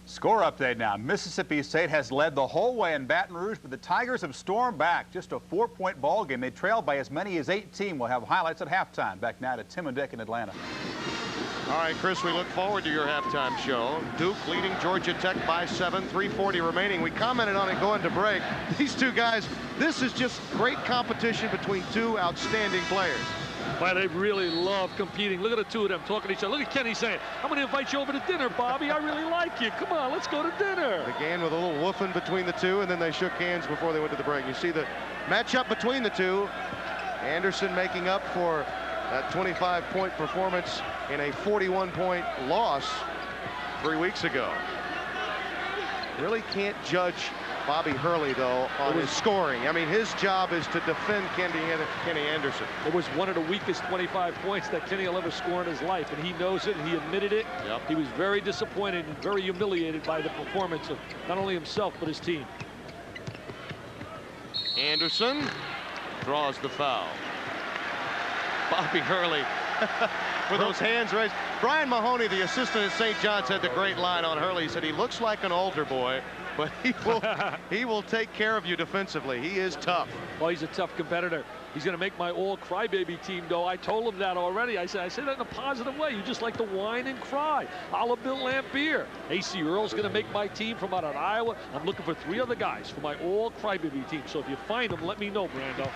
Score update now. Mississippi State has led the whole way in Baton Rouge, but the Tigers have stormed back. Just a 4-point ball game. They trailed by as many as 18. We'll have highlights at halftime. Back now to Tim and Dick in Atlanta. All right, Chris, we look forward to your halftime show. Duke leading Georgia Tech by 7, 3:40 remaining. We commented on it going to break. These two guys, this is just great competition between two outstanding players. Well, they really love competing. Look at the two of them talking to each other. Look at Kenny saying, I'm going to invite you over to dinner, Bobby. I really like you. Come on, let's go to dinner. Began with a little woofing between the two, and then they shook hands before they went to the break. You see the matchup between the two. Anderson making up for that 25-point performance in a 41-point loss 3 weeks ago. Really can't judge Bobby Hurley, though, on his scoring. I mean, his job is to defend Kenny Anderson. It was one of the weakest 25 points that Kenny will ever score in his life, and he knows it, and he admitted it. Yep. He was very disappointed and very humiliated by the performance of not only himself, but his team. Anderson draws the foul. Bobby Hurley with those hands raised. Brian Mahoney, the assistant at St. John's, had the great line on Hurley. He said he looks like an altar boy, but he will take care of you defensively. He is tough. Well, he's a tough competitor. He's going to make my all crybaby team go. I told him that already. I say that in a positive way. You just like to whine and cry. A la Bill Lampier. A.C. Earl's going to make my team from out of Iowa. I'm looking for 3 other guys for my all crybaby team. So if you find them, let me know, Brando.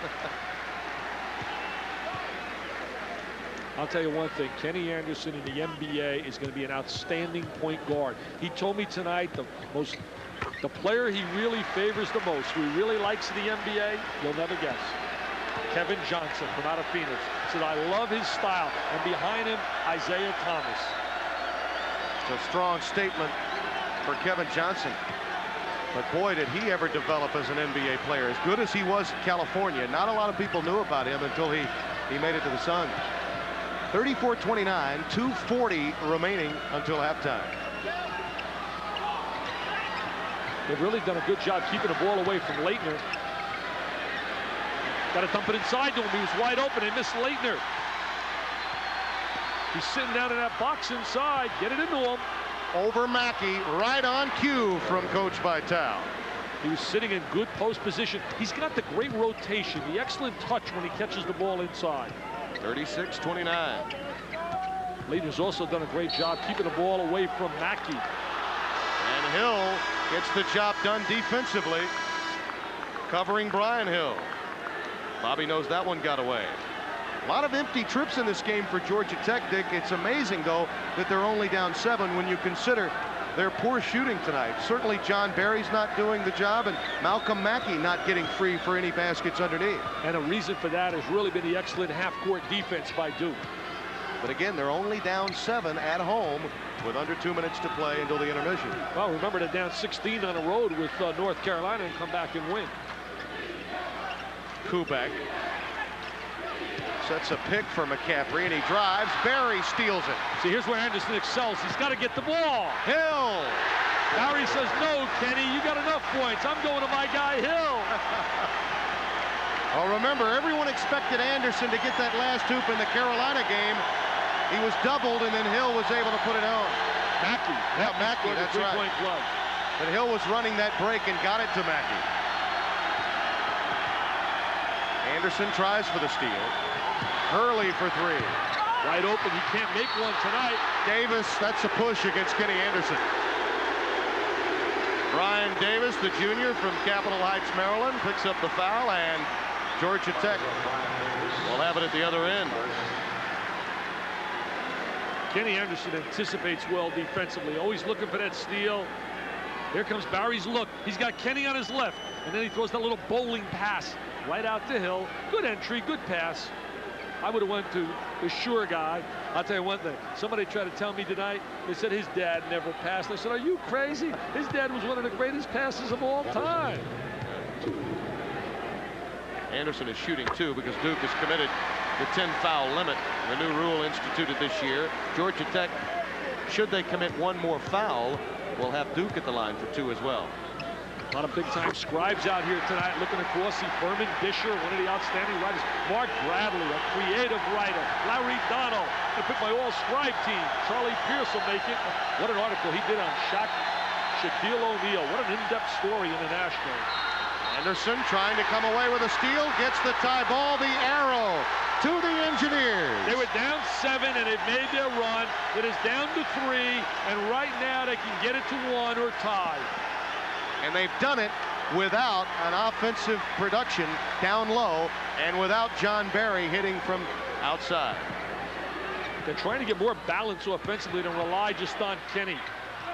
I'll tell you one thing, Kenny Anderson in the NBA is going to be an outstanding point guard. He told me tonight the player he really favors the most, who he really likes in the NBA, you'll never guess. Kevin Johnson from out of Phoenix. Said, I love his style. And behind him, Isaiah Thomas. It's a strong statement for Kevin Johnson. But boy, did he ever develop as an NBA player. As good as he was in California, not a lot of people knew about him until he made it to the Suns. 34-29, 2:40 remaining until halftime. They've really done a good job keeping the ball away from Leitner. Got to dump it inside to him. He was wide open. They missed Leitner. He's sitting down in that box inside. Get it into him. Over Mackey, right on cue from Coach Vitale. He was sitting in good post position. He's got the great rotation, the excellent touch when he catches the ball inside. 36-29. Leitner's also done a great job keeping the ball away from Mackey. And Hill gets the job done defensively, covering Brian Hill. Bobby knows that one got away. A lot of empty trips in this game for Georgia Tech, Dick. It's amazing, though, that they're only down 7 when you consider their poor shooting tonight. Certainly John Barry's not doing the job, and Malcolm Mackey not getting free for any baskets underneath. And a reason for that has really been the excellent half-court defense by Duke. But again, they're only down 7 at home with under 2 minutes to play until the intermission. Well, remember, they're down 16 on the road with North Carolina and come back and win. Kubek sets a pick for McCaffrey, and he drives. Barry steals it. See, here's where Anderson excels. He's got to get the ball. Hill. Barry says, no, Kenny, you got enough points. I'm going to my guy, Hill. Well, remember, everyone expected Anderson to get that last hoop in the Carolina game. He was doubled, and then Hill was able to put it on. Mackey. Yeah, Mackey, that's right. Three-point play. But Hill was running that break and got it to Mackey. Anderson tries for the steal. Hurley for 3. Wide open. He can't make one tonight. Davis, that's a push against Kenny Anderson. Brian Davis, the junior from Capitol Heights, Maryland, picks up the foul, and Georgia Tech will have it at the other end. Kenny Anderson anticipates well defensively, always looking for that steal. Here comes Barry's look. He's got Kenny on his left, and then he throws that little bowling pass right out to Hill. Good entry, good pass. I would have went to the sure guy. I'll tell you one thing. Somebody tried to tell me tonight, they said his dad never passed. I said, are you crazy? His dad was one of the greatest passers of all time. Anderson is shooting 2 because Duke has committed the 10-foul limit, the new rule instituted this year. Georgia Tech, should they commit one more foul, will have Duke at the line for 2 as well. A lot of big-time scribes out here tonight looking across. See Furman Disher, one of the outstanding writers. Mark Bradley, a creative writer. Larry Donald. I pick my all-scribe team. Charlie Pierce will make it. What an article he did on Shaquille O'Neal. What an in-depth story internationally. Anderson trying to come away with a steal. Gets the tie ball. The arrow to the Engineers. They were down 7 and they've made their run. It is down to 3, and right now they can get it to 1 or tie. And they've done it without an offensive production down low and without John Barry hitting from outside. They're trying to get more balance offensively than rely just on Kenny.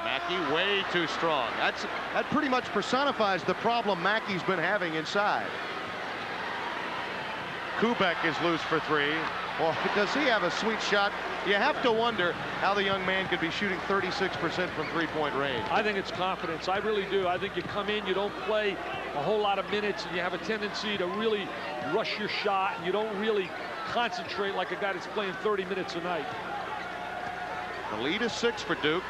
Mackey way too strong. That pretty much personifies the problem Mackey's been having inside. Kubek is loose for 3. Well, does he have a sweet shot? You have to wonder how the young man could be shooting 36% from 3-point range. I think it's confidence. I really do. I think you come in, you don't play a whole lot of minutes, and you have a tendency to really rush your shot, and you don't really concentrate like a guy that's playing 30 minutes a night. The lead is 6 for Duke.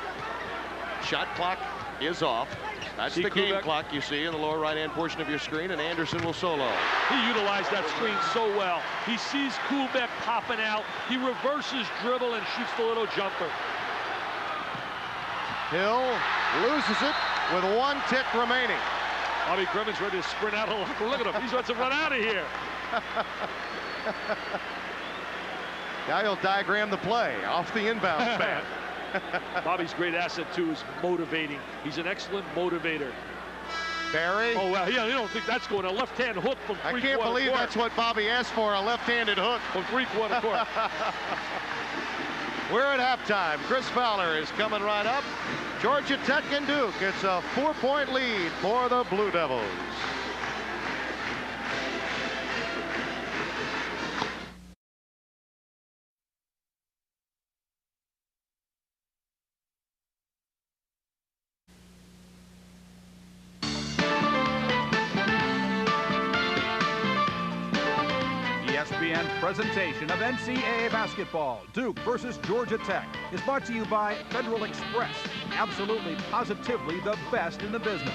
Shot clock is off. That's the game clock you see in the lower right-hand portion of your screen, and Anderson will solo. He utilized that screen so well. He sees Kubek popping out. He reverses dribble and shoots the little jumper. Hill loses it with 1 tick remaining. Bobby Grimmon's ready to sprint out. Look at him. He's ready to run out of here. Now he'll diagram the play off the inbound span. Bobby's great asset, too, is motivating. He's an excellent motivator. Barry. Oh, well, yeah, you don't think that's going a left-hand hook from three-quarter court. I can't believe that's what Bobby asked for, a left-handed hook. From three-quarter court. We're at halftime. Chris Fowler is coming right up. Georgia Tech and Duke. It's a 4-point lead for the Blue Devils. Presentation of NCAA basketball, Duke versus Georgia Tech, is brought to you by Federal Express, absolutely positively the best in the business.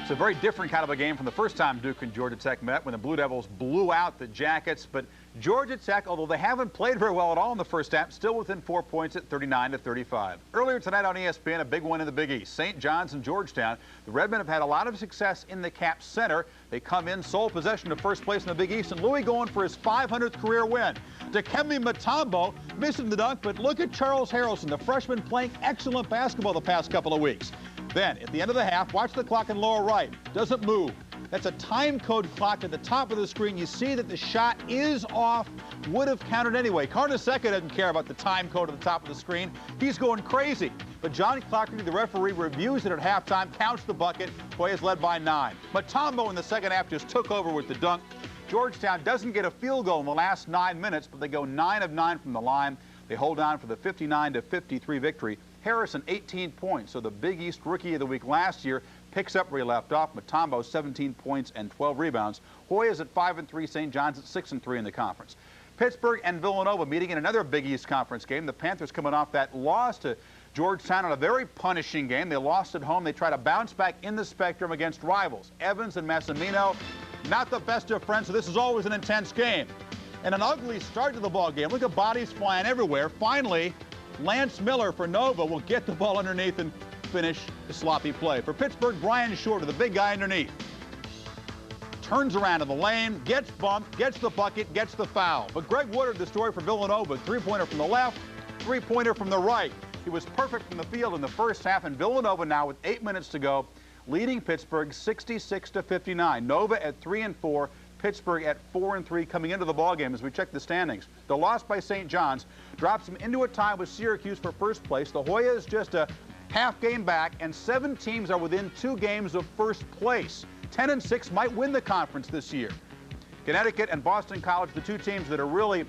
It's a very different kind of a game from the first time Duke and Georgia Tech met when the Blue Devils blew out the Jackets. But Georgia Tech, although they haven't played very well at all in the first half, still within 4 points at 39-35. Earlier tonight on ESPN, a big one in the Big East. St. John's and Georgetown. The Redmen have had a lot of success in the Cap Center. They come in sole possession of first place in the Big East, and Louis going for his 500th career win. Dikembe Mutombo missing the dunk, but look at Charles Harrelson, the freshman, playing excellent basketball the past couple of weeks. Then, at the end of the half, watch the clock in lower right. Doesn't move. That's a time code clock at the top of the screen. You see that the shot is off. Would have counted anyway. Carnesecca doesn't care about the time code at the top of the screen. He's going crazy. But Johnny Clockerty, the referee, reviews it at halftime, counts the bucket. Hoyas led by 9. Mutombo in the second half just took over with the dunk. Georgetown doesn't get a field goal in the last 9 minutes, but they go 9 of 9 from the line. They hold on for the 59-53 victory. Harrison, 18 points, so the Big East Rookie of the Week last year picks up where he left off. Mutombo, 17 points and 12 rebounds. Hoyas at 5-3, St. John's at 6-3 in the conference. Pittsburgh and Villanova meeting in another Big East Conference game. The Panthers coming off that loss to Georgetown in a very punishing game. They lost at home. They try to bounce back in the Spectrum against rivals. Evans and Massimino, not the best of friends, so this is always an intense game. And an ugly start to the ball game. Look at bodies flying everywhere. Finally, Lance Miller for Nova will get the ball underneath and finish the sloppy play. For Pittsburgh, Brian Shorter, the big guy underneath, turns around in the lane, gets bumped, gets the bucket, gets the foul. But Greg Woodard, the story for Villanova, three-pointer from the left, three-pointer from the right. He was perfect from the field in the first half, and Villanova now with 8 minutes to go, leading Pittsburgh 66-59. Nova at 3-4. Pittsburgh at 4-3 coming into the ballgame as we check the standings. The loss by St. John's drops them into a tie with Syracuse for first place. The Hoyas just a half game back, and 7 teams are within 2 games of first place. 10-6 might win the conference this year. Connecticut and Boston College, the 2 teams that are really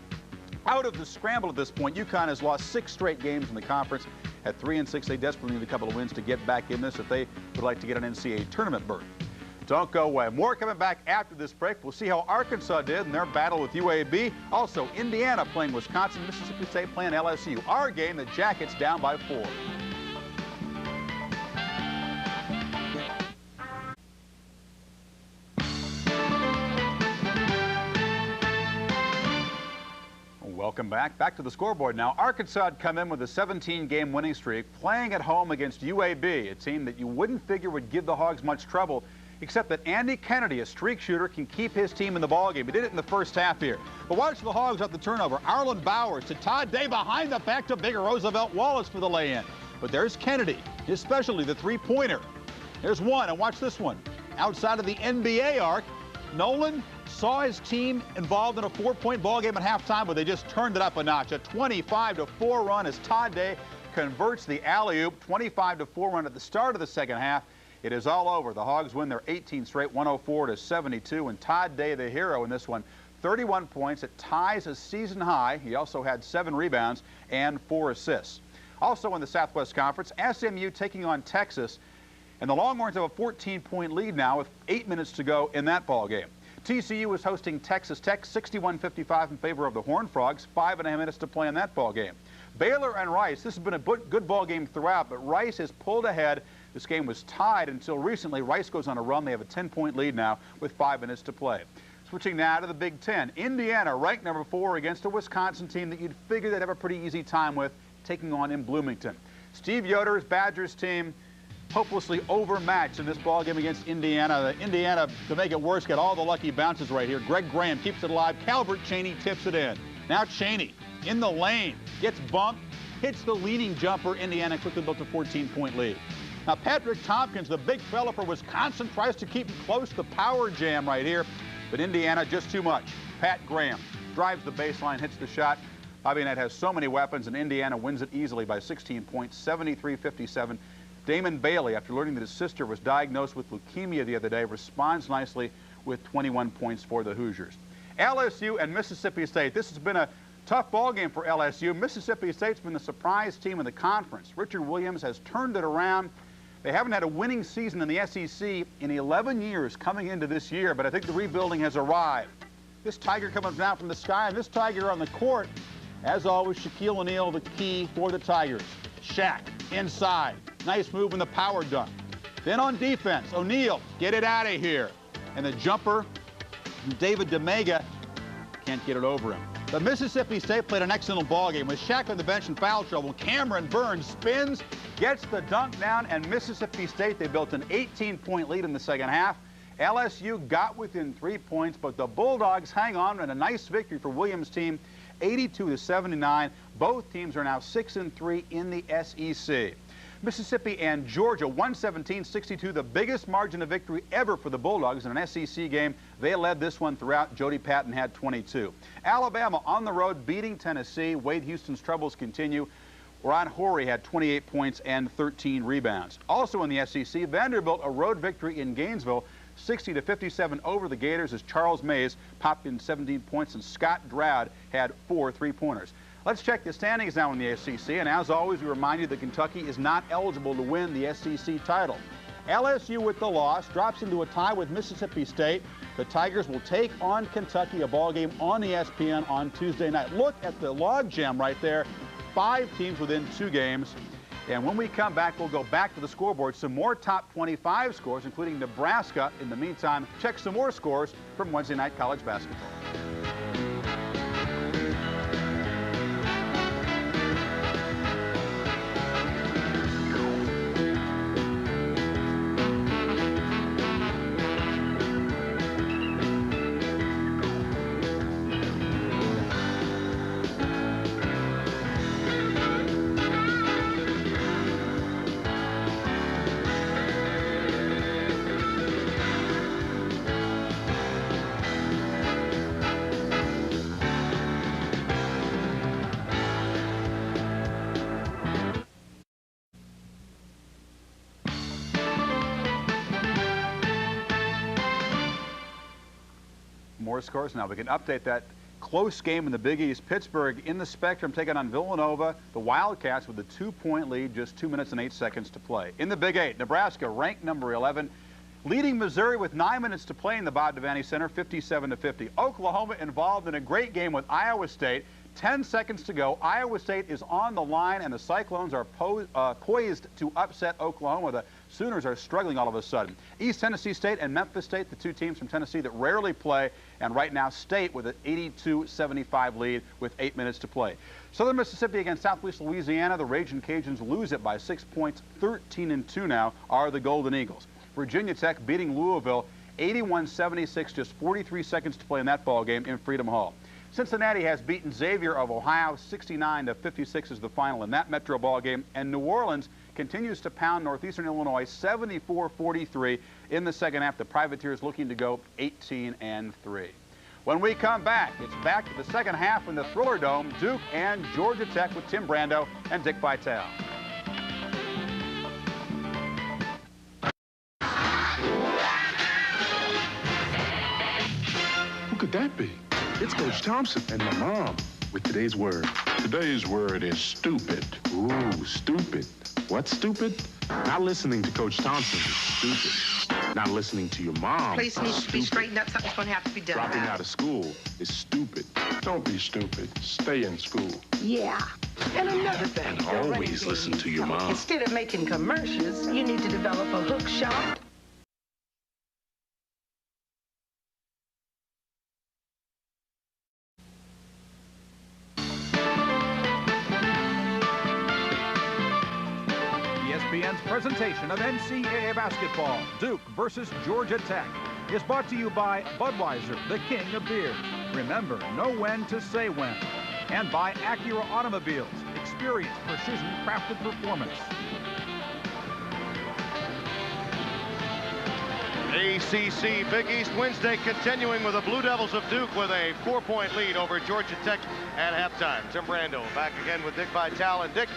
out of the scramble at this point. UConn has lost 6 straight games in the conference. At 3-6, they desperately need a couple of wins to get back in this if they would like to get an NCAA tournament berth. Don't go away. More coming back after this break. We'll see how Arkansas did in their battle with UAB. Also, Indiana playing Wisconsin, Mississippi State playing LSU. Our game, the Jackets down by 4. Welcome back. Back to the scoreboard now. Arkansas had come in with a 17-game winning streak, playing at home against UAB, a team that you wouldn't figure would give the Hogs much trouble, except that Andy Kennedy, a streak shooter, can keep his team in the ballgame. He did it in the first half here. But watch the Hogs off the turnover. Arlen Bowers to Todd Day behind the back to Big Roosevelt Wallace for the lay-in. But there's Kennedy, his specialty, the three-pointer. There's one, and watch this one. Outside of the NBA arc, Nolan saw his team involved in a 4-point ball game at halftime, but they just turned it up a notch. A 25-4 run as Todd Day converts the alley-oop. 25-4 run at the start of the second half. It is all over. The Hogs win their 18th straight, 104-72, and Todd Day, the hero in this one, 31 points. It ties a season high. He also had 7 rebounds and 4 assists. Also in the Southwest Conference, SMU taking on Texas, and the Longhorns have a 14-point lead now with 8 minutes to go in that ball game. TCU is hosting Texas Tech, 61-55 in favor of the Horned Frogs. 5.5 minutes to play in that ball game. Baylor and Rice, this has been a good ball game throughout, but Rice has pulled ahead. This game was tied until recently. Rice goes on a run. They have a 10-point lead now with 5 minutes to play. Switching now to the Big Ten. Indiana ranked number 4 against a Wisconsin team that you'd figure they'd have a pretty easy time with, taking on in Bloomington. Steve Yoder's Badgers team hopelessly overmatched in this ball game against Indiana. Indiana, to make it worse, got all the lucky bounces right here. Greg Graham keeps it alive. Calvert Chaney tips it in. Now Chaney in the lane, gets bumped, hits the leading jumper. Indiana quickly built a 14-point lead. Now Patrick Tompkins, the big fella for Wisconsin, tries to keep him close. The power jam right here, but Indiana just too much. Pat Graham drives the baseline, hits the shot. Bobby Knight has so many weapons, and Indiana wins it easily by 16 points, 73-57. Damon Bailey, after learning that his sister was diagnosed with leukemia the other day, responds nicely with 21 points for the Hoosiers. LSU and Mississippi State. This has been a tough ball game for LSU. Mississippi State's been the surprise team in the conference. Richard Williams has turned it around. They haven't had a winning season in the SEC in 11 years coming into this year, but I think the rebuilding has arrived. This Tiger coming down from the sky, and this Tiger on the court, as always, Shaquille O'Neal, the key for the Tigers. Shaq inside. Nice move in the power dunk. Then on defense, O'Neal, get it out of here. And the jumper, David DeMega, can't get it over him. But Mississippi State played an excellent ball game with Shaq on the bench in foul trouble. Cameron Burns spins, gets the dunk down, and Mississippi State, they built an 18-point lead in the second half. LSU got within 3 points, but the Bulldogs hang on in a nice victory for Williams' team, 82-79. Both teams are now 6-3 in the SEC. Mississippi and Georgia, 117-62, the biggest margin of victory ever for the Bulldogs in an SEC game. They led this one throughout. Jody Patton had 22. Alabama on the road beating Tennessee. Wade Houston's troubles continue. Ron Horry had 28 points and 13 rebounds. Also in the SEC, Vanderbilt, a road victory in Gainesville, 60-57 over the Gators as Charles Mays popped in 17 points and Scott Drought had 4 3-pointers. Let's check the standings now in the SEC, and as always, we remind you that Kentucky is not eligible to win the SEC title. LSU with the loss drops into a tie with Mississippi State. The Tigers will take on Kentucky, a ball game on ESPN on Tuesday night. Look at the log jam right there. 5 teams within 2 games. And when we come back, we'll go back to the scoreboard. Some more top 25 scores, including Nebraska. In the meantime, check some more scores from Wednesday night college basketball. More scores now. We can update that close game in the Big East. Pittsburgh in the Spectrum taking on Villanova. The Wildcats with a 2-point lead, just 2 minutes and 8 seconds to play. In the Big 8, Nebraska ranked number 11, leading Missouri with 9 minutes to play in the Bob Devaney Center, 57-50. Oklahoma involved in a great game with Iowa State. 10 seconds to go. Iowa State is on the line, and the Cyclones are poised to upset Oklahoma. The Sooners are struggling all of a sudden. East Tennessee State and Memphis State, the 2 teams from Tennessee that rarely play, and right now State with an 82-75 lead with 8 minutes to play. Southern Mississippi against Southwest Louisiana. The Ragin' Cajuns lose it by 6 points. 13-2 now are the Golden Eagles. Virginia Tech beating Louisville 81-76, just 43 seconds to play in that ball game in Freedom Hall. Cincinnati has beaten Xavier of Ohio 69-56 is the final in that Metro ball game, and New Orleans continues to pound Northeastern Illinois 74-43 in the second half. The Privateers looking to go 18-3. When we come back, it's back to the second half in the Thriller Dome. Duke and Georgia Tech with Tim Brando and Dick Vitale. Who could that be? It's Coach Thompson and my mom with today's word. Today's word is stupid. Ooh, stupid. What's stupid? Not listening to Coach Thompson is stupid. Not listening to your mom. Place needs to be straightened up. Something's going to have to be done. Dropping out of school is stupid. Don't be stupid. Stay in school. Yeah. And another thing. And always listen to your mom. Instead of making commercials, you need to develop a hook shot. ESPN's presentation of NCAA basketball, Duke versus Georgia Tech, is brought to you by Budweiser, the king of beers. Remember, know when to say when. And by Acura Automobiles, experience precision crafted performance. ACC Big East Wednesday continuing with the Blue Devils of Duke with a 4-point lead over Georgia Tech at halftime. Tim Brando back again with Dick Vitale. And Dick,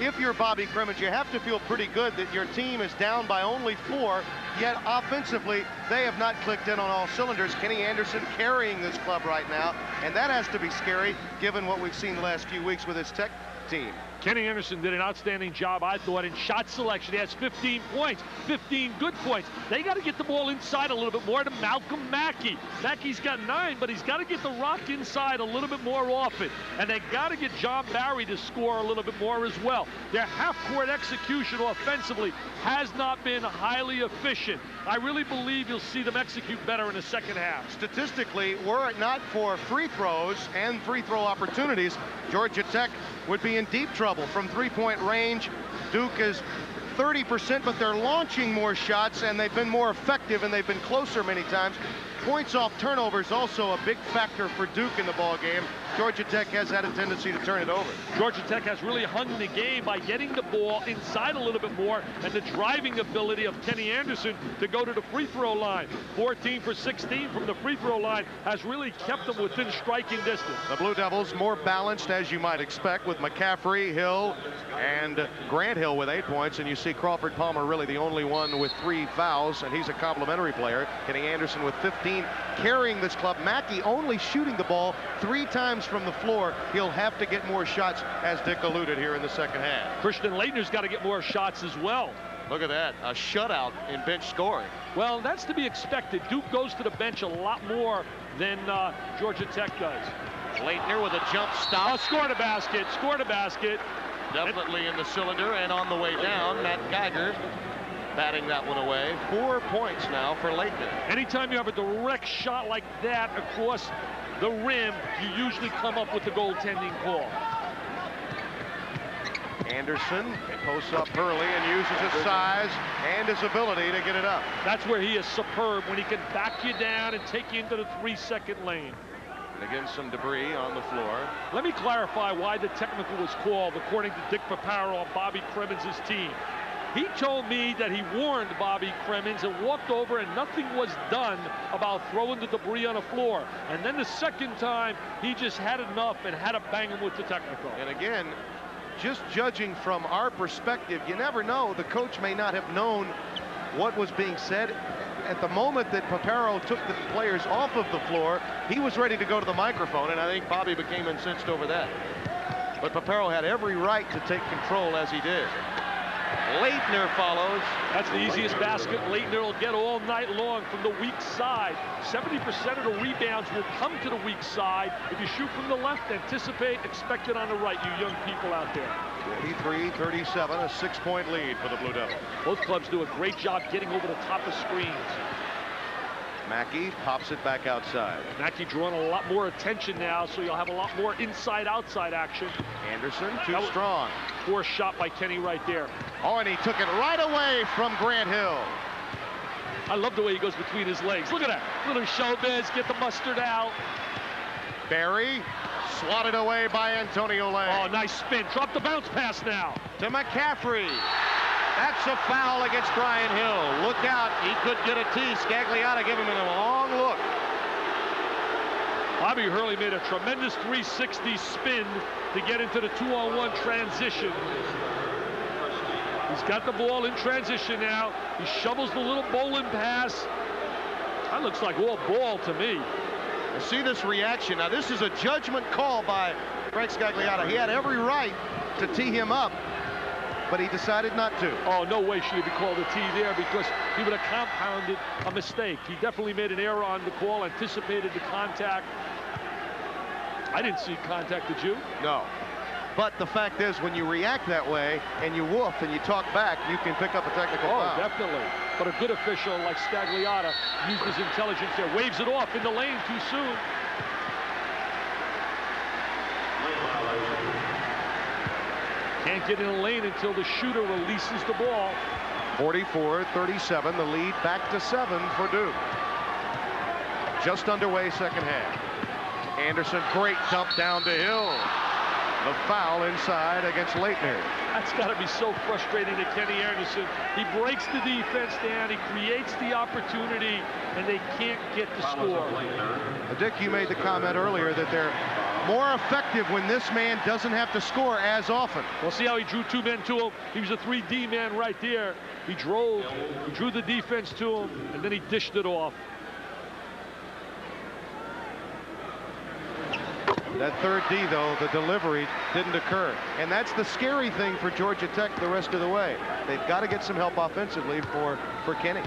if you're Bobby Crimmins, you have to feel pretty good that your team is down by only 4, yet offensively they have not clicked in on all cylinders. Kenny Anderson carrying this club right now, and that has to be scary given what we've seen the last few weeks with his Tech team. Kenny Anderson did an outstanding job, I thought, in shot selection. He has 15 points, 15 good points. They got to get the ball inside a little bit more to Malcolm Mackey. Mackey's got 9, but he's got to get the rock inside a little bit more often. And they got to get John Barry to score a little bit more as well. Their half-court execution offensively has not been highly efficient. I really believe you'll see them execute better in the second half. Statistically, were it not for free throws and free throw opportunities, Georgia Tech would be in deep trouble from three-point range. Duke is 30%, but they're launching more shots, and they've been more effective, and they've been closer many times. Points off turnovers also a big factor for Duke in the ball game. Georgia Tech has had a tendency to turn it over. Georgia Tech has really hung the game by getting the ball inside a little bit more, and the driving ability of Kenny Anderson to go to the free throw line. 14 for 16 from the free throw line has really kept them within striking distance. The Blue Devils more balanced, as you might expect, with McCaffrey, Hill, and Grant Hill with 8 points, and you see Crawford Palmer really the only one with 3 fouls, and he's a complimentary player. Kenny Anderson with 15 carrying this club. Mackey only shooting the ball 3 times from the floor. He'll have to get more shots, as Dick alluded, here in the second half. Christian Leitner's got to get more shots as well. Look at that, a shutout in bench scoring. Well, that's to be expected. Duke goes to the bench a lot more than Georgia Tech does. Leitner with a jump stop. Oh, scored a basket, scored a basket. Definitely in the cylinder and on the way down. Matt Geiger batting that one away. 4 points now for Leitner. Anytime you have a direct shot like that across the rim, you usually come up with the goaltending call. Anderson posts up Hurley and uses his size and his ability to get it up. That's where he is superb, when he can back you down and take you into the 3-second lane. And again, some debris on the floor. Let me clarify why the technical was called, according to Dick Paparo on Bobby Cremins' team. He told me that he warned Bobby Cremins and walked over and nothing was done about throwing the debris on the floor. And then the second time, he just had enough and had to bang him with the technical. And again, just judging from our perspective, you never know. The coach may not have known what was being said. At the moment that Paparo took the players off of the floor, he was ready to go to the microphone, and I think Bobby became incensed over that. But Paparo had every right to take control as he did. Leitner follows. That's the easiest basket Leitner will get all night long from the weak side. 70% of the rebounds will come to the weak side. If you shoot from the left, anticipate, expect it on the right, you young people out there. 43-37, a 6-point lead for the Blue Devils. Both clubs do a great job getting over the top of screens. Mackey pops it back outside. Mackey drawing a lot more attention now, so you'll have a lot more inside-outside action. Anderson too strong. Poor shot by Kenny right there. Oh, and he took it right away from Grant Hill. I love the way he goes between his legs. Look at that. Little showbiz, get the mustard out. Barry swatted away by Antonio Lang. Oh, nice spin. Drop the bounce pass now. To McCaffrey. That's a foul against Brian Hill. Look out, he could get a tee. Scagliotta giving him a long look. Bobby Hurley made a tremendous 360 spin to get into the 2-on-1 transition. He's got the ball in transition now. He shovels the little bowling pass. That looks like all ball to me. You see this reaction. Now, this is a judgment call by Frank Scagliotta. He had every right to tee him up, but he decided not to. Oh, no way should he be called a tee there, because he would have compounded a mistake. He definitely made an error on the call, anticipated the contact. I didn't see contact, did you? No. But the fact is, when you react that way and you woof and you talk back, you can pick up a technical foul. Oh, definitely. But a good official like Scagliotta used his intelligence there. Waves it off in the lane too soon. Can't get in the lane until the shooter releases the ball. 44-37, the lead back to 7 for Duke. Just underway second half. Anderson, great dump down to Hill. The foul inside against Leitner. That's got to be so frustrating to Kenny Anderson. He breaks the defense down, he creates the opportunity, and they can't get the score. Dick, you made the comment earlier that they're more effective when this man doesn't have to score as often. We'll see how he drew 2 men to him. He was a 3D man right there. He drove, he drew the defense to him, and then he dished it off. That third D, though, the delivery didn't occur. And that's the scary thing for Georgia Tech the rest of the way. They've got to get some help offensively for Kenny.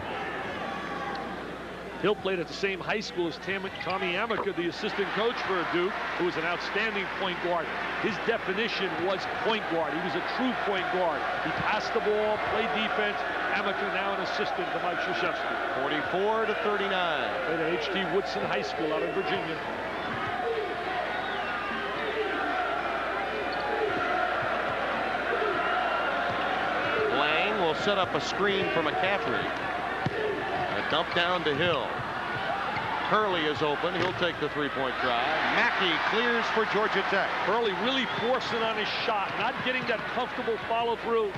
Hill played at the same high school as Tommy Amaker, the assistant coach for Duke, who was an outstanding point guard. His definition was point guard. He was a true point guard. He passed the ball, played defense. Amaker now an assistant to Mike Krzyzewski. 44-39. Played at H.T. Woodson High School out in Virginia. Lang will set up a screen for McCaffrey. A dump down to Hill. Hurley is open. He'll take the three-point try. Mackey clears for Georgia Tech. Hurley really forcing on his shot, not getting that comfortable follow-through.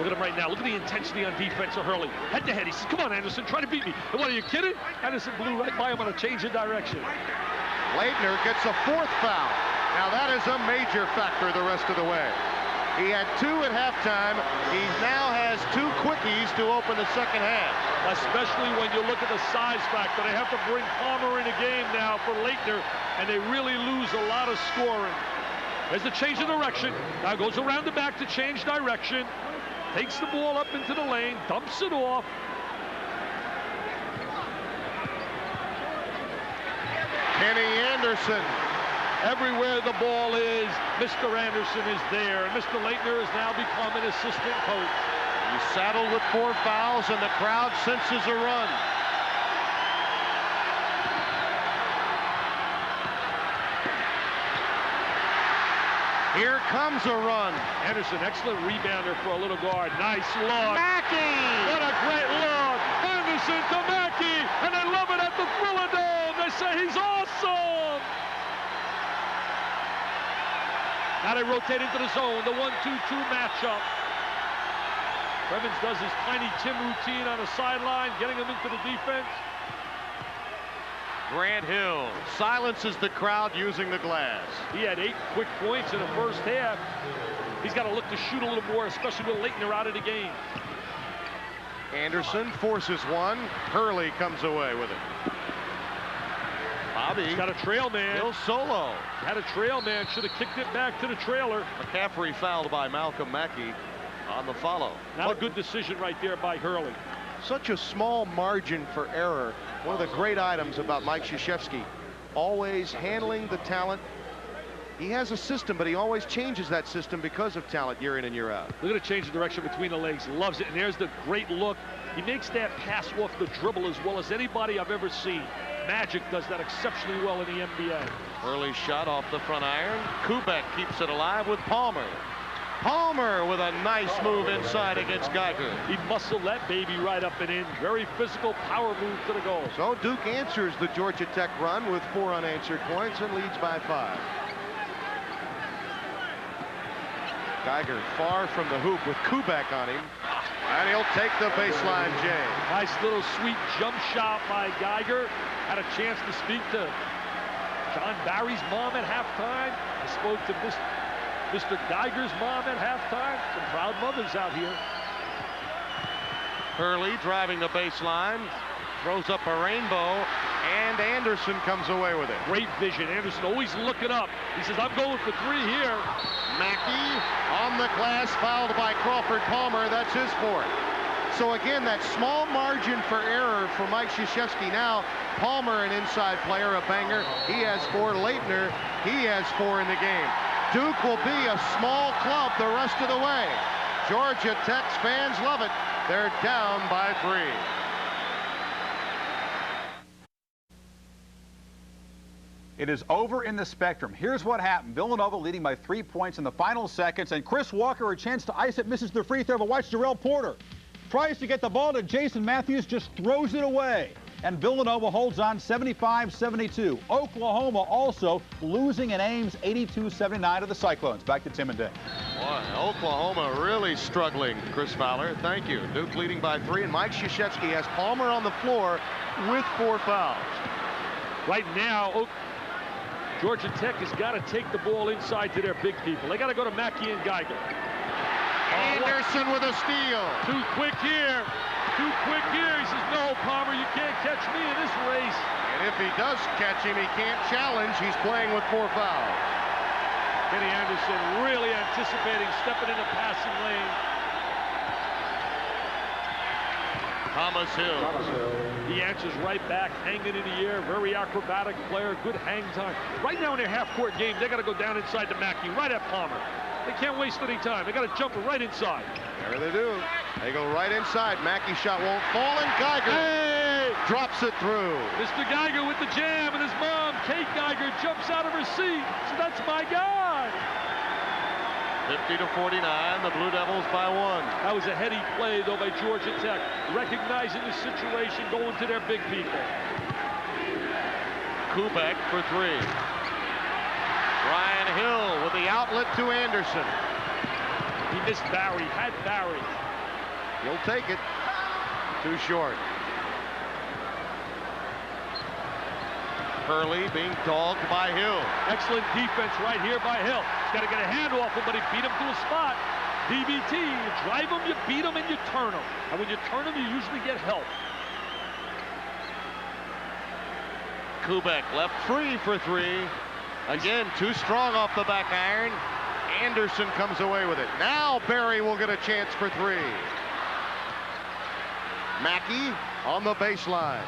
Look at him right now. Look at the intensity on defense of Hurley. Head to head. He says, come on, Anderson, try to beat me. And what, are you kidding? Anderson blew right by him on a change of direction. Leitner gets a fourth foul. Now that is a major factor the rest of the way. He had 2 at halftime. He now has 2 quickies to open the second half. Especially when you look at the size factor. They have to bring Palmer in the game now for Leitner, and they really lose a lot of scoring. There's the change of direction. Now goes around the back to change direction. Takes the ball up into the lane, dumps it off. Kenny Anderson. Everywhere the ball is, Mr. Anderson is there. And Mr. Leitner has now become an assistant coach. He's saddled with 4 fouls, and the crowd senses a run. Here comes a run. Anderson, excellent rebounder for a little guard. Nice look. Mackey! What a great look. Anderson to Mackey, and they love it at the Thriller Dome. They say he's awesome. Now they rotate into the zone, the 1-2-2 matchup. Evans does his Tiny Tim routine on the sideline, getting him into the defense. Grant Hill silences the crowd using the glass. He had 8 quick points in the first half. He's got to look to shoot a little more, especially with Leitner out of the game. Anderson forces one. Hurley comes away with it. Bobby. He's got a trail man. Hill solo. Had a trail man. Should have kicked it back to the trailer. McCaffrey fouled by Malcolm Mackey on the follow. Not a good decision right there by Hurley. Such a small margin for error. One of the great items about Mike Krzyzewski. Always handling the talent. He has a system, but he always changes that system because of talent year in and year out. Look at the change of direction between the legs. Loves it. And there's the great look. He makes that pass off the dribble as well as anybody I've ever seen. Magic does that exceptionally well in the NBA. Early shot off the front iron. Kubek keeps it alive with Palmer. Palmer with a nice move inside against Geiger. He muscled that baby right up and in. Very physical power move to the goal. So Duke answers the Georgia Tech run with 4 unanswered points and leads by 5. Geiger far from the hoop with Kubek on him. And he'll take the baseline, Jay. Nice little sweet jump shot by Geiger. Had a chance to speak to John Barry's mom at halftime. I spoke to Mr. Geiger's mom at halftime. Some proud mothers out here. Hurley driving the baseline. Throws up a rainbow. And Anderson comes away with it. Great vision. Anderson always looking up. He says, I'm going for 3 here. Mackey on the glass, fouled by Crawford Palmer. That's his 4th. So again, that small margin for error for Mike Krzyzewski. Now, Palmer, an inside player, a banger. He has 4. Leitner, he has 4 in the game. Duke will be a small club the rest of the way. Georgia Tech's fans love it. They're down by 3. It is over in the Spectrum. Here's what happened. Villanova leading by 3 points in the final seconds, and Chris Walker, a chance to ice it, misses the free throw, but watch Jarrell Porter. Tries to get the ball to Jason Matthews, just throws it away. And Villanova holds on 75-72. Oklahoma also losing in Ames 82-79 to the Cyclones. Back to Tim and Dick. Boy, Oklahoma really struggling, Chris Fowler. Thank you. Duke leading by 3, and Mike Krzyzewski has Palmer on the floor with 4 fouls. Right now, Georgia Tech has got to take the ball inside to their big people. They got to go to Mackey and Geiger. Anderson with a steal. Too quick here. too quick here. He says, no, Palmer, you can't catch me in this race. And if he does catch him, he can't challenge. He's playing with 4 fouls. Kenny Anderson really anticipating stepping in the passing lane. Thomas Hill. He answers right back, hanging in the air. Very acrobatic player, good hang time. Right now in their half-court game, they got to go down inside to Mackey, right at Palmer. They can't waste any time. They got to jump it right inside. There they do. They go right inside. Mackey's shot won't fall, and Geiger drops it through. Mr. Geiger with the jam, and his mom, Kate Geiger, jumps out of her seat. So that's my guy. 50-49, the Blue Devils by 1. That was a heady play, though, by Georgia Tech, recognizing the situation, going to their big people. Kubek for 3. Ryan Hill with the outlet to Anderson. He missed Barry, had Barry. He'll take it. Too short. Hurley being dogged by Hill. Excellent defense right here by Hill. He's got to get a hand off him, but he beat him to a spot. DBT, you drive him, you beat him, and you turn him. And when you turn him, you usually get help. Kubek left free for 3. Again, too strong off the back iron. Anderson comes away with it. Now Barry will get a chance for 3. Mackey on the baseline.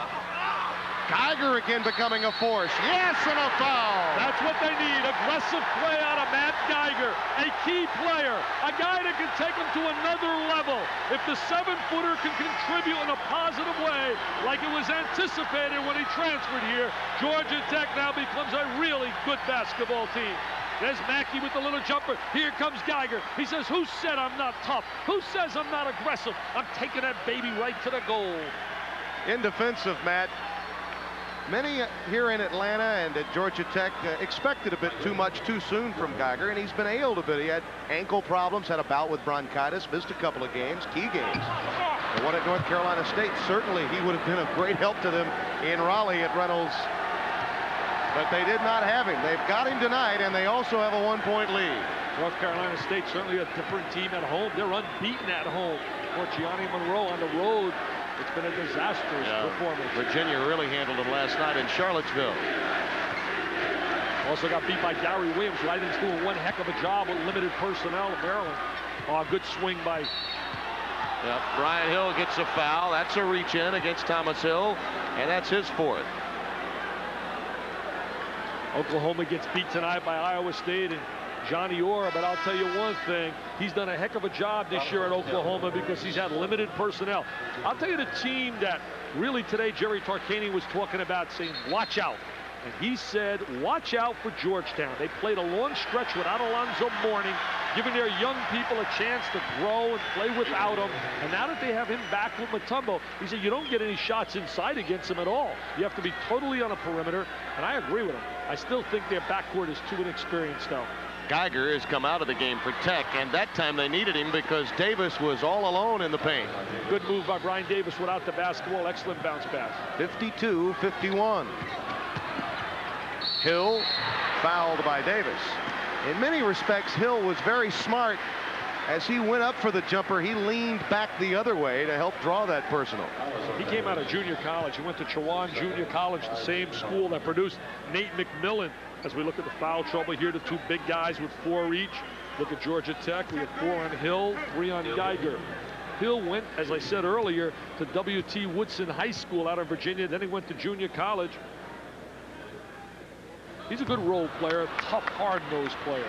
Geiger again becoming a force. Yes, and a foul. That's what they need. Aggressive play out of Matt Geiger. A key player. A guy that can take them to another level. If the 7-footer can contribute in a positive way, like it was anticipated when he transferred here, Georgia Tech now becomes a really good basketball team. There's Mackey with the little jumper. Here comes Geiger. He says, who said I'm not tough? Who says I'm not aggressive? I'm taking that baby right to the goal. In defense of Matt, many here in Atlanta and at Georgia Tech expected a bit too much too soon from Geiger, and he's been ailed a bit. He had ankle problems, had a bout with bronchitis, missed a couple of games, key games. The one at North Carolina State, certainly he would have been a great help to them in Raleigh at Reynolds, but they did not have him. They've got him tonight, and they also have a 1-point lead. North Carolina State certainly a different team at home. They're unbeaten at home. For Gianni Monroe on the road, it's been a disastrous performance. Virginia really handled them last night in Charlottesville. Also got beat by Gary Williams. Ryden's doing one heck of a job with limited personnel in Maryland. Oh, good swing by... Yep, Brian Hill gets a foul. That's a reach in against Thomas Hill, and that's his 4th. Oklahoma gets beat tonight by Iowa State and Johnny Orr, but I'll tell you one thing, he's done a heck of a job this year at Oklahoma because he's had limited personnel. I'll tell you the team that really today Jerry Tarkanian was talking about, saying watch out. And he said watch out for Georgetown. They played a long stretch without Alonzo Mourning, giving their young people a chance to grow and play without him. And now that they have him back with Mutombo, he said you don't get any shots inside against him at all. You have to be totally on a perimeter, and I agree with him. I still think their backcourt is too inexperienced though. Geiger has come out of the game for Tech, and that time they needed him because Davis was all alone in the paint. Good move by Brian Davis without the basketball. Excellent bounce pass. 52-51. Hill fouled by Davis. In many respects, Hill was very smart. As he went up for the jumper, he leaned back the other way to help draw that personal. He came out of junior college. He went to Chowan Junior College, the same school that produced Nate McMillan. As we look at the foul trouble here, the 2 big guys with 4 each. Look at Georgia Tech. We have 4 on Hill, 3 on Geiger. Hill went, as I said earlier, to W.T. Woodson High School out of Virginia. Then he went to junior college. He's a good role player, tough, hard-nosed player.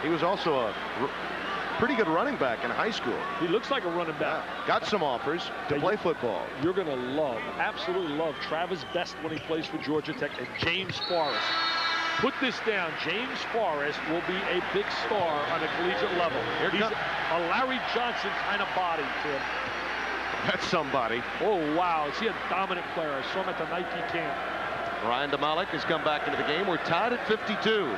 He was also a pretty good running back in high school. He looks like a running back. Yeah, got some offers to play football. You're going to love, absolutely love Travis Best when he plays for Georgia Tech, and James Forrest. Put this down. James Forrest will be a big star on a collegiate level. He's a Larry Johnson kind of body to him. That's somebody. Oh, wow. Is he a dominant player? I saw him at the Nike camp. Ryan DeMalik has come back into the game. We're tied at 52.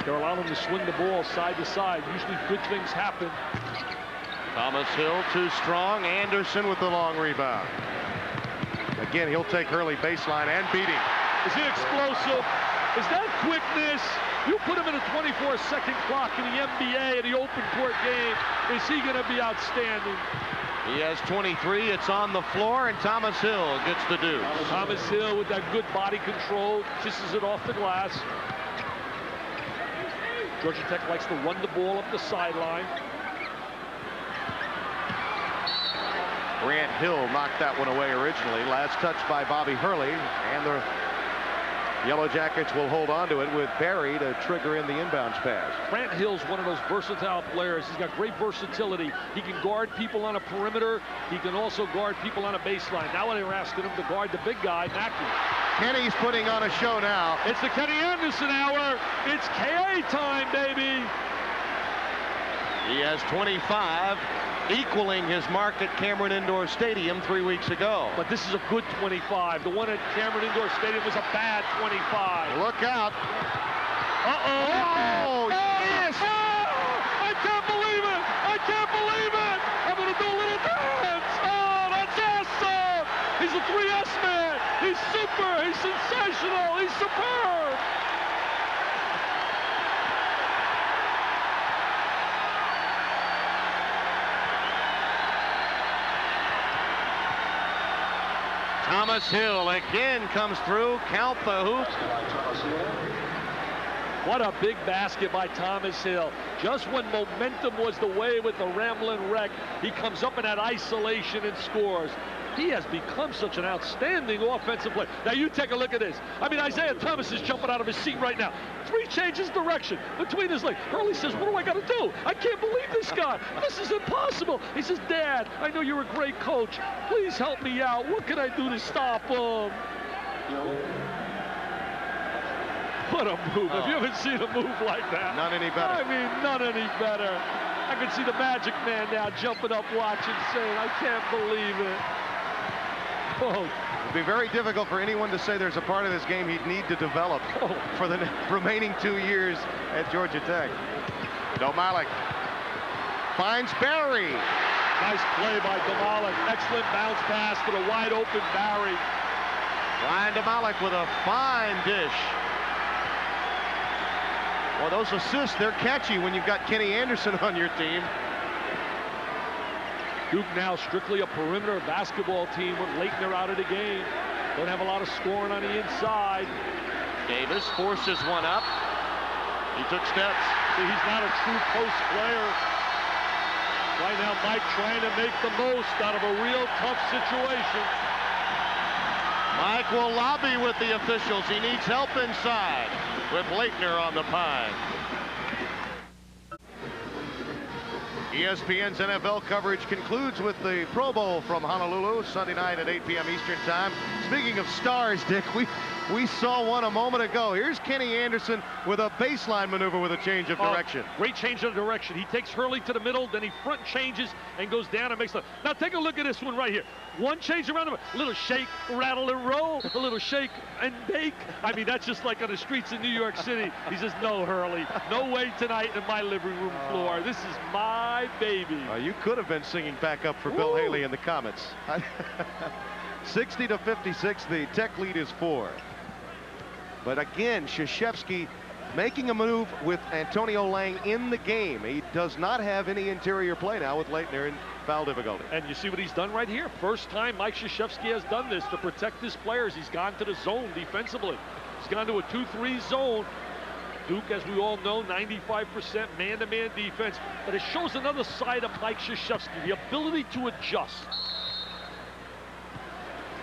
They're allowing him to swing the ball side to side. Usually good things happen. Thomas Hill too strong. Anderson with the long rebound. Again, he'll take Hurley baseline and beat him. Is he explosive? Is that quickness? You put him in a 24-second clock in the NBA in the open court game. Is he going to be outstanding? He has 23. It's on the floor, and Thomas Hill gets the deuce. Thomas Hill with that good body control, kisses it off the glass. Georgia Tech likes to run the ball up the sideline. Grant Hill knocked that one away originally. Last touch by Bobby Hurley, and the Yellow Jackets will hold on to it with Barry to trigger in the inbounds pass. Grant Hill's one of those versatile players. He's got great versatility. He can guard people on a perimeter. He can also guard people on a baseline. Now they're asking him to guard the big guy, Mackey. Kenny's putting on a show now. It's the Kenny Anderson hour. It's KA time, baby. He has 25, equaling his mark at Cameron Indoor Stadium 3 weeks ago. But this is a good 25. The one at Cameron Indoor Stadium was a bad 25. Look out. Uh-oh. Oh, yes. Oh, I can't believe it. I can't believe it. I'm going to do a little dance. Oh, that's awesome. He's a 3S man. He's super. He's sensational. He's superb. Thomas Hill again comes through. Count the hoop. What a big basket by Thomas Hill. Just when momentum was the way with the Ramblin' Wreck, he comes up in that isolation and scores. He has become such an outstanding offensive player. Now you take a look at this. I mean, Isaiah Thomas is jumping out of his seat right now. 3 changes direction between his legs. Hurley says, what do I got to do? I can't believe this guy. This is impossible. He says, Dad, I know you're a great coach. Please help me out. What can I do to stop him? What a move. Have you ever seen a move like that? None any better. I mean, none any better. I can see the Magic Man now jumping up watching, saying, I can't believe it. Oh. It'd be very difficult for anyone to say there's a part of this game he'd need to develop for the remaining 2 years at Georgia Tech. Domalik finds Barry. Nice play by Domalik. Excellent bounce pass to the wide open Barry. Ryan Domalik with a fine dish. Well, those assists, they're catchy when you've got Kenny Anderson on your team. Duke now strictly a perimeter basketball team with Leitner out of the game. Don't have a lot of scoring on the inside. Davis forces one up. He took steps. See, he's not a true post player. Right now, Mike trying to make the most out of a real tough situation. Mike will lobby with the officials. He needs help inside with Leitner on the pine. ESPN's NFL coverage concludes with the Pro Bowl from Honolulu, Sunday night at 8 p.m. Eastern Time. Speaking of stars, Dick, we saw one a moment ago. Here's Kenny Anderson with a baseline maneuver with a change of direction. Great change of direction. He takes Hurley to the middle, then he front changes and goes down and makes the... Now take a look at this one right here. One change around the... A little shake, rattle, and roll. A little shake and bake. I mean, that's just like on the streets in New York City. He says, no, Hurley. No way tonight in my living room floor. This is my baby. You could have been singing back up for Bill Haley in the comments. 60 to 56, the Tech lead is 4. But again, Krzyzewski making a move with Antonio Lang in the game. He does not have any interior play now with Leitner in foul difficulty. And you see what he's done right here. First time Mike Krzyzewski has done this to protect his players. He's gone to the zone defensively. He's gone to a 2-3 zone. Duke, as we all know, 95% man-to-man defense. But it shows another side of Mike Krzyzewski, the ability to adjust.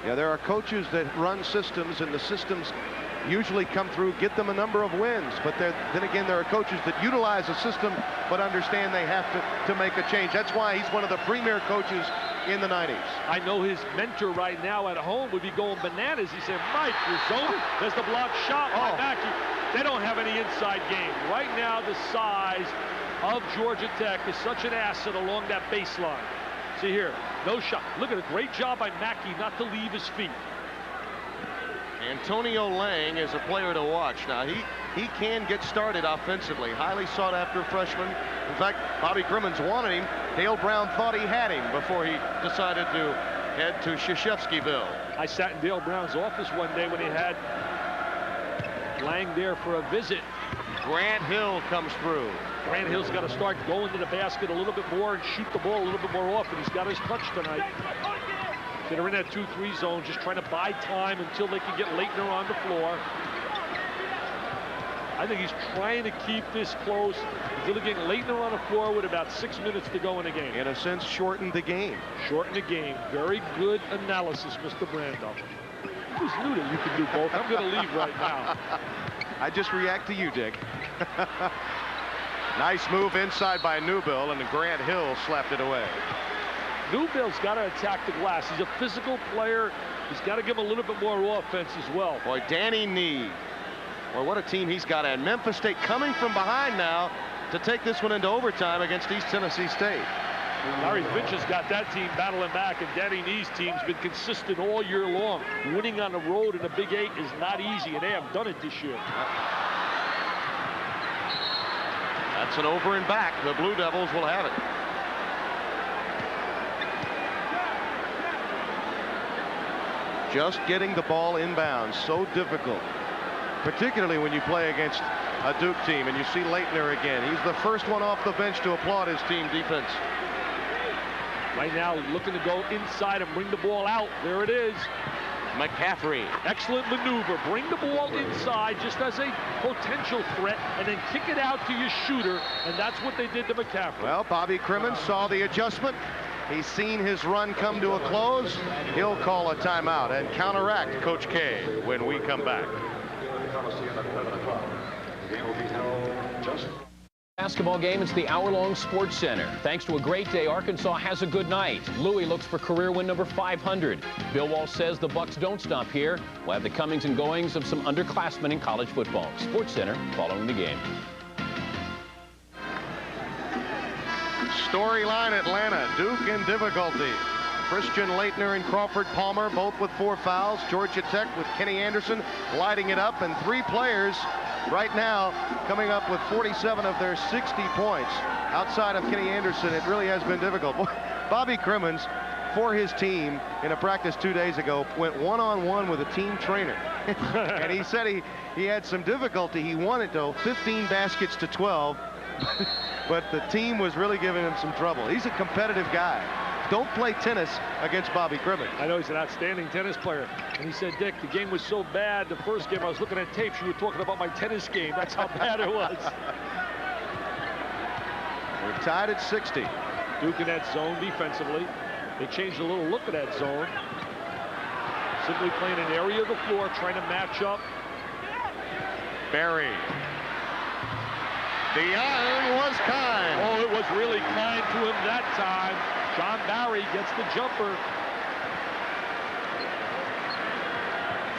Yeah, there are coaches that run systems, and the systems usually come through, get them a number of wins. But then again, there are coaches that utilize a system but understand they have to make a change. That's why he's one of the premier coaches in the 90s. I know his mentor right now at home would be going bananas. He said, Mike, you're zoning. There's the block shot by Mackey. They don't have any inside game. Right now, the size of Georgia Tech is such an asset along that baseline. See here, no shot. Look at a great job by Mackey not to leave his feet. Antonio Lang is a player to watch. Now, he can get started offensively. Highly sought after freshman. In fact, Bobby Crimmins wanted him. Dale Brown thought he had him before he decided to head to Krzyzewskiville. I sat in Dale Brown's office one day when he had Lang there for a visit. Grant Hill comes through. Grant Hill's got to start going to the basket a little bit more and shoot the ball a little bit more often. He's got his touch tonight. So they're in that 2-3 zone, just trying to buy time until they can get Leitner on the floor. I think he's trying to keep this close until they're getting Leitner on the floor with about 6 minutes to go in the game. In a sense, shortened the game. Shorten the game. Very good analysis, Mr. Brando. Who's knew that you can do both? I'm going to leave right now. I just react to you, Dick. Nice move inside by Newbill, and Grant Hill slapped it away. Newbill's got to attack the glass. He's a physical player. He's got to give him a little bit more offense as well. Boy, Danny Nee. Well, what a team he's got. And Memphis State coming from behind now to take this one into overtime against East Tennessee State. Larry Finch has got that team battling back, and Danny Nee's team's been consistent all year long. Winning on the road in the Big 8 is not easy, and they have done it this year. That's an over and back. The Blue Devils will have it. Just getting the ball inbounds, so difficult, particularly when you play against a Duke team. And you see Leitner again. He's the first one off the bench to applaud his team defense. Right now, looking to go inside and bring the ball out. There it is. McCaffrey. Excellent maneuver. Bring the ball inside just as a potential threat, and then kick it out to your shooter, and that's what they did to McCaffrey. Well, Bobby Crimmins saw the adjustment. He's seen his run come to a close. He'll call a timeout and counteract Coach K when we come back. Basketball game, it's the hour-long Sports Center. Thanks to a great day, Arkansas has a good night. Louis looks for career win number 500. Bill Walsh says the Bucks don't stop here. We'll have the comings and goings of some underclassmen in college football. Sports Center following the game. Storyline Atlanta, Duke in difficulty. Christian Leitner and Crawford Palmer both with 4 fouls. Georgia Tech with Kenny Anderson lighting it up, and 3 players right now coming up with 47 of their 60 points. Outside of Kenny Anderson, it really has been difficult. Bobby Crimmins, for his team in a practice 2 days ago, went one-on-one with a team trainer. And he said he had some difficulty. He won it, though, 15 baskets to 12. But the team was really giving him some trouble. He's a competitive guy. Don't play tennis against Bobby Crimmins. I know he's an outstanding tennis player. And he said, Dick, the game was so bad, the first game I was looking at tapes, you were talking about my tennis game. That's how bad it was. We're tied at 60. Duke in that zone defensively. They changed a little look at that zone. Simply playing an area of the floor, trying to match up. Barry. The iron was kind. Oh, it was really kind to him that time. John Barry gets the jumper.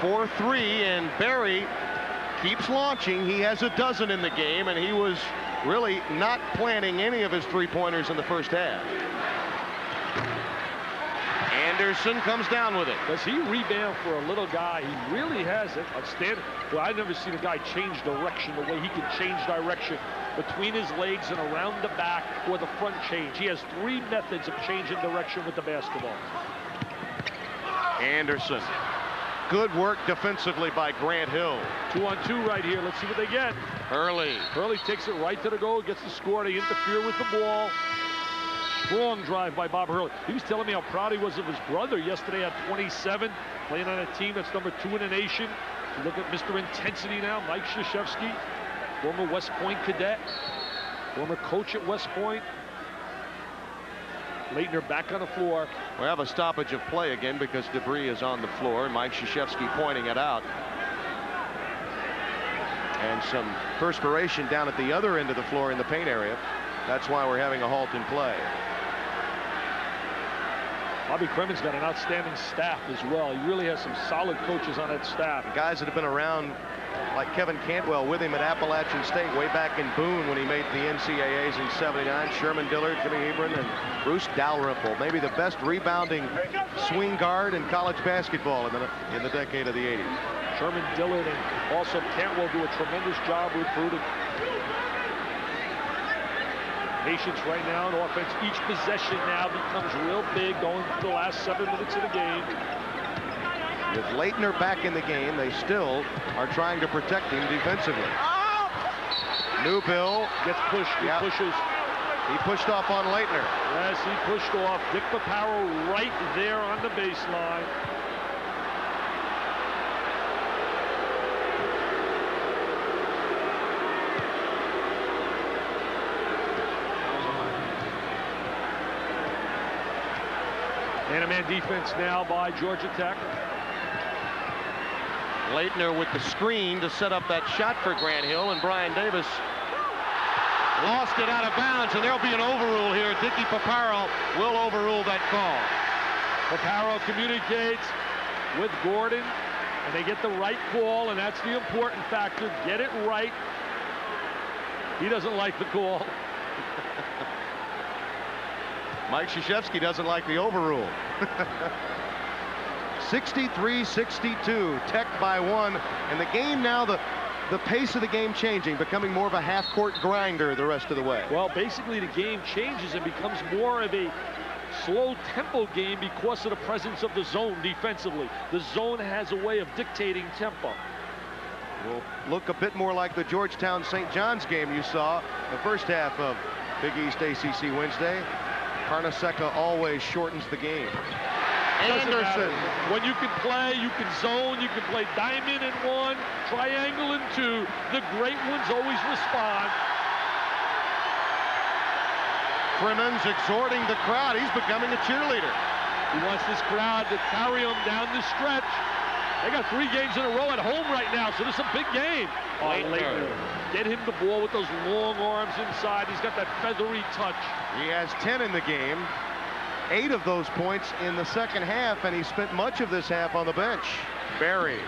4-3, and Barry keeps launching. He has a dozen in the game, and he was really not planning any of his three-pointers in the first half. Anderson comes down with it. Does he rebound for a little guy? He really has it. Outstanding. Well, I've never seen a guy change direction the way he can change direction between his legs and around the back or the front change. He has 3 methods of changing direction with the basketball. Anderson. Good work defensively by Grant Hill. 2-on-2 right here. Let's see what they get. Hurley. Hurley takes it right to the goal, gets the score. They interfere with the ball. Strong drive by Bob Hurley. He was telling me how proud he was of his brother yesterday at 27, playing on a team that's number 2 in the nation. You look at Mr. Intensity now, Mike Krzyzewski, former West Point cadet, former coach at West Point. Leitner back on the floor. We have a stoppage of play again because debris is on the floor. Mike Krzyzewski pointing it out. And some perspiration down at the other end of the floor in the paint area. That's why we're having a halt in play. Bobby Crimmins got an outstanding staff as well. He really has some solid coaches on that staff. Guys that have been around, like Kevin Cantwell with him at Appalachian State way back in Boone when he made the NCAAs in '79. Sherman Dillard, Jimmy Hebron, and Bruce Dalrymple. Maybe the best rebounding swing guard in college basketball in the decade of the '80s. Sherman Dillard and also Cantwell do a tremendous job recruiting. Patience right now in offense. Each possession now becomes real big going to the last 7 minutes of the game. With Leitner back in the game, they still are trying to protect him defensively. Newbill Gets pushed. He pushes. He pushed off on Leitner. Yes, he pushed off. Dick Paparo right there on the baseline. Man-to-man defense now by Georgia Tech. Leitner with the screen to set up that shot for Grant Hill, and Brian Davis lost it out of bounds, and there'll be an overrule here. Dicky Paparo will overrule that call. Paparo communicates with Gordon, and they get the right call, and that's the important factor. Get it right. He doesn't like the call. Mike Krzyzewski doesn't like the overrule. 63-62, Tech by 1, and the game now, the pace of the game changing, becoming more of a half-court grinder the rest of the way. Well, basically the game changes and becomes more of a slow tempo game because of the presence of the zone defensively. The zone has a way of dictating tempo. Will look a bit more like the Georgetown-St. John's game you saw the first half of Big East ACC Wednesday. Carnesecca always shortens the game. Anderson. When you can play, you can zone, you can play diamond in 1, triangle in 2. The great ones always respond. Crimmins exhorting the crowd. He's becoming a cheerleader. He wants this crowd to carry him down the stretch. They got 3 games in a row at home right now, so this is a big game. Leitner. Get him the ball with those long arms inside. He's got that feathery touch. He has 10 in the game. 8 of those points in the second half, and he spent much of this half on the bench. Barry.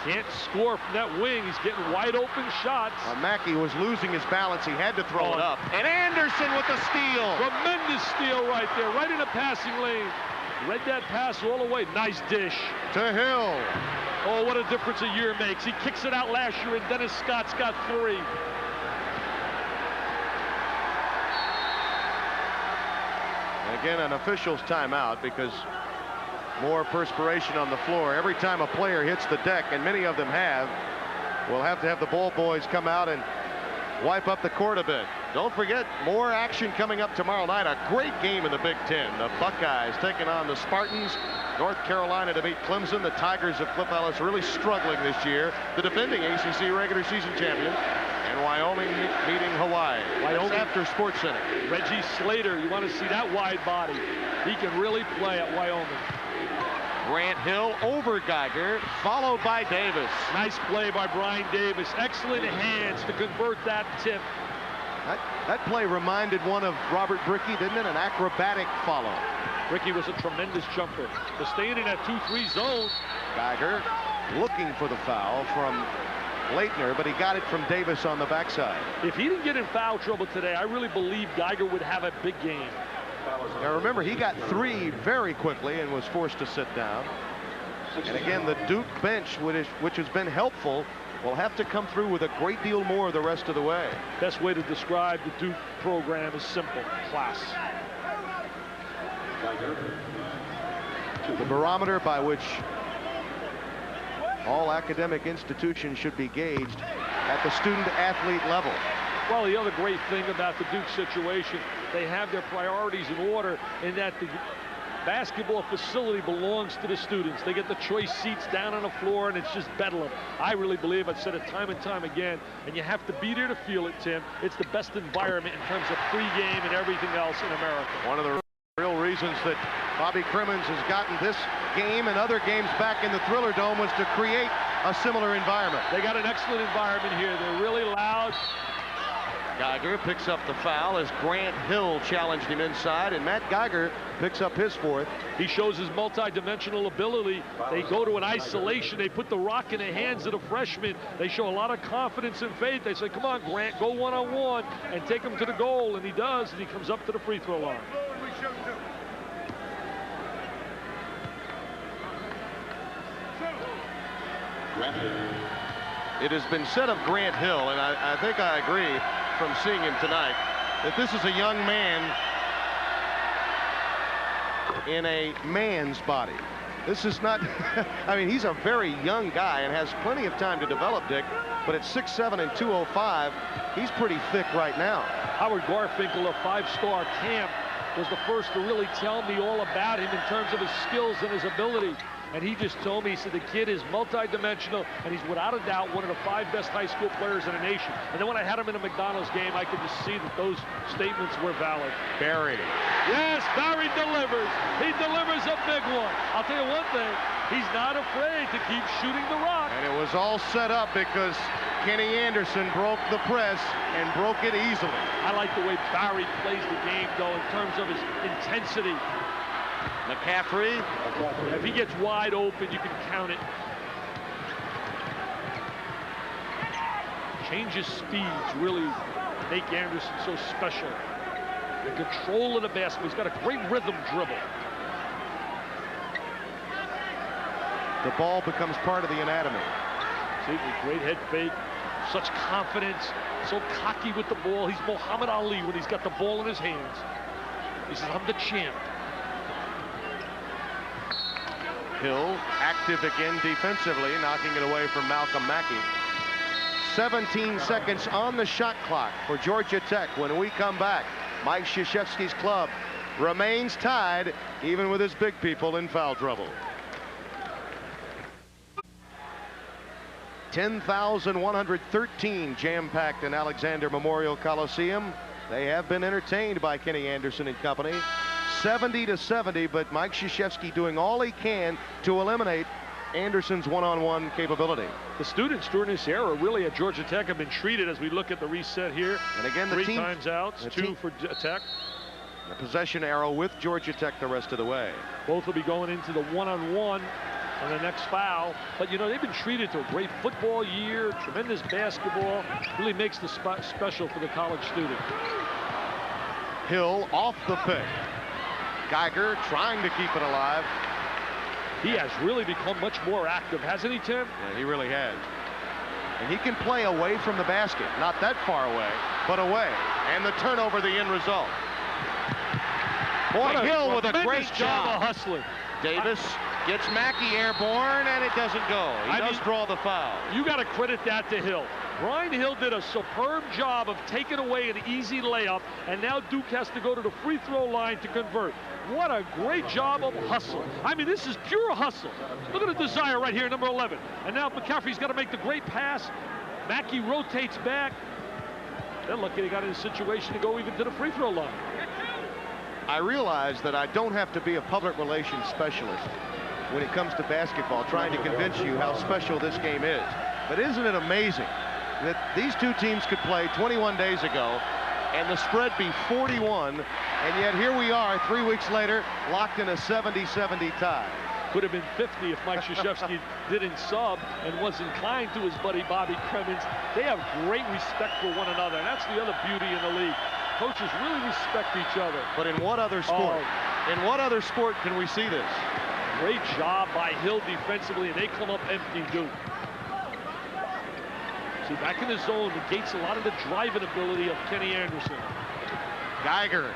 Can't score from that wing. He's getting wide open shots. Mackey was losing his balance. He had to throw it up. And Anderson with the steal. Tremendous steal right there, right in the passing lane. Read that pass all the way. Nice dish. To Hill. Oh, what a difference a year makes. He kicks it out last year, and Dennis Scott's got 3. Again, an official's timeout because more perspiration on the floor. Every time a player hits the deck, and many of them have, we'll have to have the ball boys come out and wipe up the court a bit. Don't forget, more action coming up tomorrow night. A great game in the Big Ten. The Buckeyes taking on the Spartans. North Carolina to beat Clemson. The Tigers of Cliff Ellis really struggling this year. The defending ACC regular season champions. And Wyoming meeting Hawaii. Wyoming after Sports Center. Reggie Slater, you want to see that wide body. He can really play at Wyoming. Grant Hill over Geiger, followed by Davis. Nice play by Brian Davis. Excellent hands to convert that tip. That play reminded one of Robert Brickey, didn't it? An acrobatic follow. Brickey was a tremendous jumper. To staying in that 2-3 zone. Geiger looking for the foul from Leitner, but he got it from Davis on the backside. If he didn't get in foul trouble today, I really believe Geiger would have a big game. Now remember, he got 3 very quickly and was forced to sit down. And again, the Duke bench, which has been helpful, will have to come through with a great deal more the rest of the way. Best way to describe the Duke program is simple: class. The barometer by which all academic institutions should be gauged at the student-athlete level. Well, the other great thing about the Duke situation, they have their priorities in order in that the basketball facility belongs to the students. They get the choice seats down on the floor, and it's just bedlam. I really believe, I've said it time and time again, and you have to be there to feel it, Tim. It's the best environment in terms of pregame and everything else in America. One of the real reasons that Bobby Crimmins has gotten this game and other games back in the Thriller Dome was to create a similar environment. They got an excellent environment here. They're really loud. Geiger picks up the foul as Grant Hill challenged him inside, and Matt Geiger picks up his 4th. He shows his multi-dimensional ability. They go to an isolation. They put the rock in the hands of the freshman. They show a lot of confidence and faith. They say, come on, Grant, go one-on-one and take him to the goal, and he does, and he comes up to the free throw line. It has been said of Grant Hill, and I think I agree from seeing him tonight, that this is a young man in a man's body. This is not, I mean, he's a very young guy and has plenty of time to develop, Dick, but at 6'7" and 205, he's pretty thick right now. Howard Garfinkel, a 5-star camp, was the first to really tell me all about him in terms of his skills and his ability. And he just told me, he said the kid is multi-dimensional, and he's without a doubt one of the 5 best high school players in the nation. And then when I had him in a McDonald's game, I could just see that those statements were valid. Barry. Yes, Barry delivers. He delivers a big one. I'll tell you one thing, he's not afraid to keep shooting the rock. And it was all set up because Kenny Anderson broke the press and broke it easily. I like the way Barry plays the game, though, in terms of his intensity. McCaffrey. If he gets wide open, you can count it. Changes speeds really make Anderson so special. The control of the basketball. He's got a great rhythm dribble. The ball becomes part of the anatomy. See, great head fake. Such confidence. So cocky with the ball. He's Muhammad Ali when he's got the ball in his hands. He says, I'm the champ. Hill active again defensively, knocking it away from Malcolm Mackey. 17 seconds on the shot clock for Georgia Tech. When we come back, Mike Krzyzewski's club remains tied, even with his big people in foul trouble. 10,113 jam-packed in Alexander Memorial Coliseum. They have been entertained by Kenny Anderson and company. 70-70, but Mike Krzyzewski doing all he can to eliminate Anderson's one-on-one capability. The students during this era really at Georgia Tech have been treated, as we look at the reset here. And again, the 3 team, timeouts, 2 for Tech. The possession arrow with Georgia Tech the rest of the way. Both will be going into the one-on-one on the next foul. But, you know, they've been treated to a great football year, tremendous basketball. Really makes the spot special for the college student. Hill off the pick. Geiger trying to keep it alive. He has really become much more active, hasn't he, Tim? Yeah, he really has. And he can play away from the basket. Not that far away, but away. And the turnover, the end result. Boy, Hill with a great job of hustling. Davis gets Mackey airborne, and it doesn't go. He does draw the foul. You got to credit that to Hill. Brian Hill did a superb job of taking away an easy layup, and now Duke has to go to the free throw line to convert. What a great job of hustle. I mean, this is pure hustle. Look at the desire right here, number 11. And now McCaffrey's got to make the great pass. Mackey rotates back. Then look, he got in a situation to go even to the free throw line. I realize that I don't have to be a public relations specialist when it comes to basketball, trying to convince you how special this game is. But isn't it amazing that these two teams could play 21 days ago and the spread be 41, and yet here we are 3 weeks later, locked in a 70-70 tie. Could have been 50 if Mike Krzyzewski didn't sub and was inclined to his buddy Bobby Cremins. They have great respect for one another, and that's the other beauty in the league. Coaches really respect each other. But in what other sport? In what other sport can we see this? Great job by Hill defensively, and they come up empty, Duke. See, back in the zone negates a lot of the driving ability of Kenny Anderson. Geiger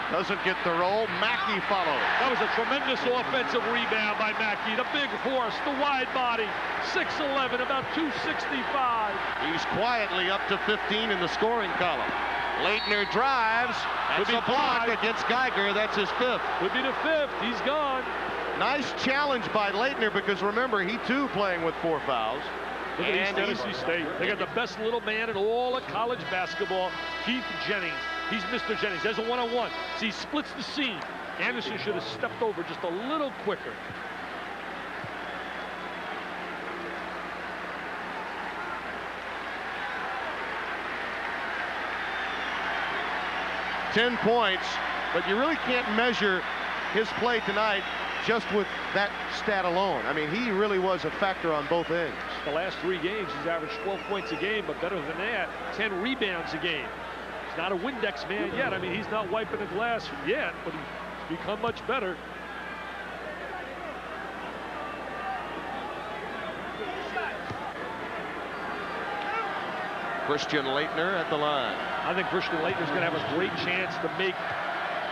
doesn't get the roll. Mackey follows. That was a tremendous offensive rebound by Mackey. The big horse, the wide body, 6'11", about 265. He's quietly up to 15 in the scoring column. Leitner drives. That's a block against Geiger. That's his 5th. Could be the 5th. He's gone. Nice challenge by Leitner, because remember, he too playing with 4 fouls. Look at East Tennessee State. They got the best little man in all of college basketball, Keith Jennings. He's Mr. Jennings. There's a one-on-one. See, he splits the seam. Anderson should have stepped over just a little quicker. $10 points, but you really can't measure his play tonight just with that stat alone. I mean, he really was a factor on both ends. The last 3 games, he's averaged 12 points a game, but better than that, 10 rebounds a game. He's not a Windex man yet. I mean, he's not wiping the glass yet, but he's become much better. Christian Leitner at the line. I think Christian Leitner's going to have a great chance to make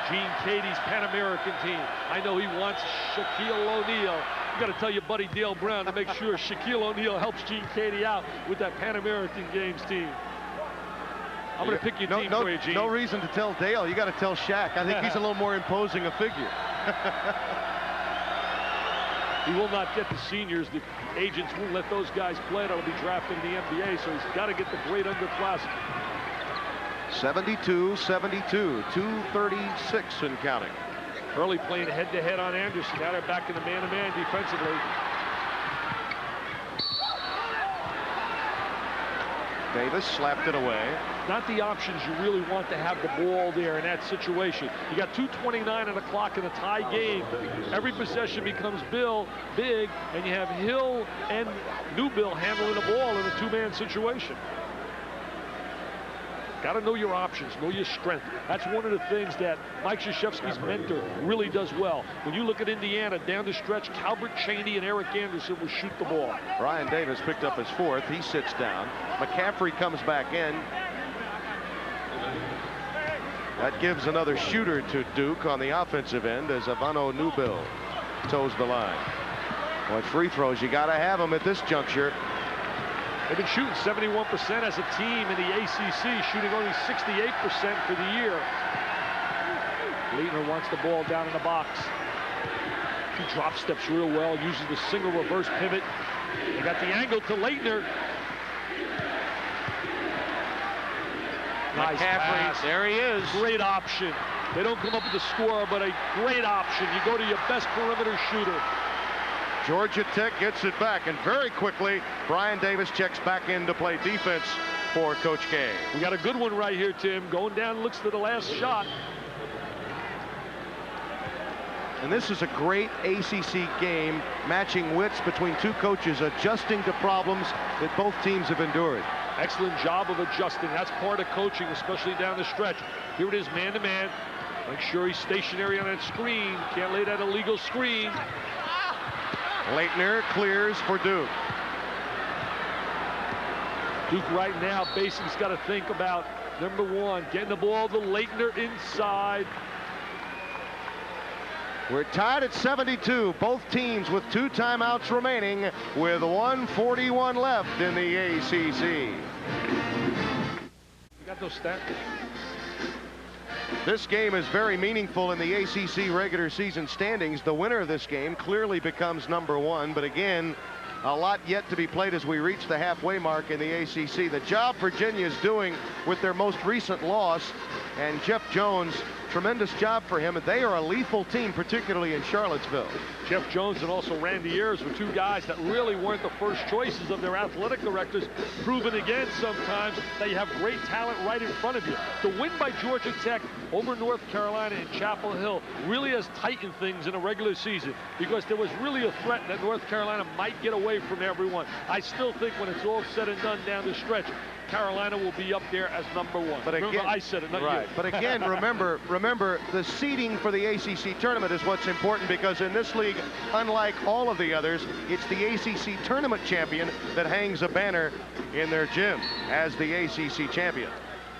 Gene Katie's Pan American team. I know he wants Shaquille O'Neal. You got to tell your buddy Dale Brown to make sure Shaquille O'Neal helps Gene Katie out with that Pan American Games team. I'm going to pick your team for you, Gene. No reason to tell Dale. You got to tell Shaq. I think he's a little more imposing a figure. He will not get the seniors. The agents won't let those guys play that'll be drafted in the NBA, so he's got to get the great underclassmen. 72-72, 2:36 and counting. Early playing head-to-head on Anderson. Now they're back in the man-to-man defensively. Davis slapped it away. Not the options you really want to have the ball there in that situation. You got 2:29 on the clock in a tie game. Every possession becomes big, and you have Hill and Newbill handling the ball in a two-man situation. Got to know your options, know your strength. That's one of the things that Mike Krzyzewski's mentor really does well. When you look at Indiana down the stretch, Calvert Chaney and Eric Anderson will shoot the ball. Brian Davis picked up his fourth. He sits down. McCaffrey comes back in. That gives another shooter to Duke on the offensive end as Ivano Newbill toes the line. Boy, free throws, you got to have them at this juncture. They've been shooting 71% as a team in the ACC, shooting only 68% for the year. Leitner wants the ball down in the box. He drop steps real well, uses the single reverse pivot. They got the angle to Leitner. Nice pass. There he is. Great option. They don't come up with the score, but a great option. You go to your best perimeter shooter. Georgia Tech gets it back, and very quickly, Brian Davis checks back in to play defense for Coach K. We got a good one right here, Tim. Going down, looks to the last shot. And this is a great ACC game, matching wits between two coaches, adjusting to problems that both teams have endured. Excellent job of adjusting. That's part of coaching, especially down the stretch. Here it is, man-to-man. Make sure he's stationary on that screen. Can't lay that illegal screen. Leitner clears for Duke. Duke right now basically has got to think about, number one, getting the ball to Leitner inside. We're tied at 72. Both teams with 2 timeouts remaining with 1:41 left in the ACC. You got those stats? This game is very meaningful in the ACC regular season standings. The winner of this game clearly becomes number 1, but again, a lot yet to be played as we reach the halfway mark in the ACC. The job Virginia is doing with their most recent loss, and Jeff Jones, tremendous job for him. They are a lethal team, particularly in Charlottesville. Jeff Jones and also Randy Ayers were 2 guys that really weren't the first choices of their athletic directors, proven again sometimes that you have great talent right in front of you. The win by Georgia Tech over North Carolina in Chapel Hill really has tightened things in a regular season, because there was really a threat that North Carolina might get away from everyone. I still think when it's all said and done down the stretch, Carolina will be up there as number 1. But again, remember, I said it, not you. But again, remember, the seeding for the ACC tournament is what's important, because in this league, unlike all of the others, it's the ACC tournament champion that hangs a banner in their gym as the ACC champion.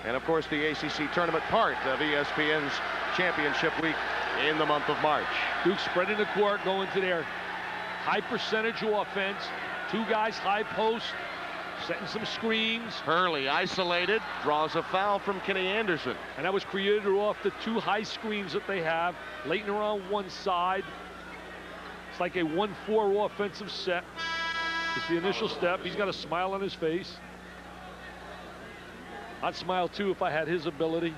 And of course, the ACC tournament part of ESPN's championship week in the month of March. Duke spreading the court, going to their high percentage offense. 2 guys high post, setting some screens. Hurley isolated, draws a foul from Kenny Anderson. And that was created off the 2 high screens that they have. Leitner on one side. It's like a 1-4 offensive set. It's the initial step. He's got a smile on his face. I'd smile too if I had his ability.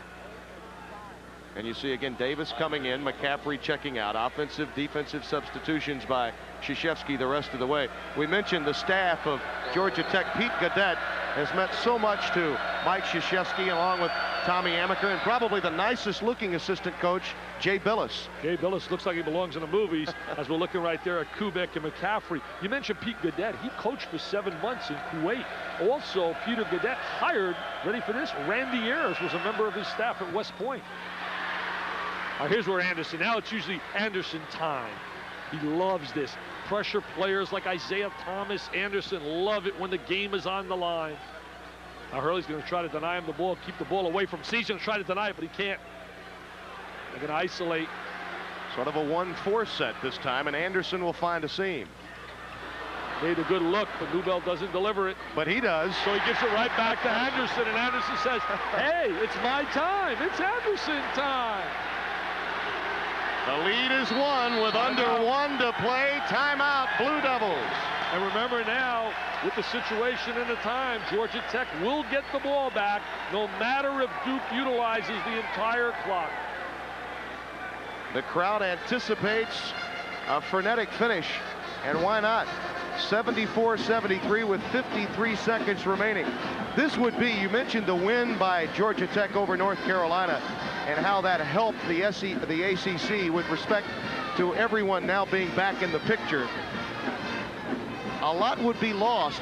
And you see again Davis coming in, McCaffrey checking out. Offensive, defensive substitutions by Krzyzewski the rest of the way. We mentioned the staff of Georgia Tech. Pete Gaudette has meant so much to Mike Krzyzewski, along with Tommy Amaker, and probably the nicest looking assistant coach, Jay Billis. Jay Billis looks like he belongs in the movies as we're looking right there at Kubek and McCaffrey. You mentioned Pete Gaudette. He coached for 7 months in Kuwait. Also, Peter Gaudette hired, ready for this, Randy Ayers was a member of his staff at West Point. Here's where Anderson, now it's usually Anderson time. He loves this. Pressure players like Isaiah Thomas, Anderson love it when the game is on the line. Now Hurley's going to try to deny him the ball, keep the ball away from He's going to try to deny it, but he can't. They're going to isolate. Sort of a 1-4 set this time, and Anderson will find a seam. Made a good look, but Newbell doesn't deliver it. But he does. So he gives it right back to Anderson, and Anderson says, hey, it's my time. It's Anderson time. The lead is won with under 1 to play. Timeout, Blue Devils. And remember now, with the situation and the time, Georgia Tech will get the ball back, no matter if Duke utilizes the entire clock. The crowd anticipates a frenetic finish, and why not? 74-73 with 53 seconds remaining. This would be, you mentioned the win by Georgia Tech over North Carolina and how that helped the ACC with respect to everyone now being back in the picture. A lot would be lost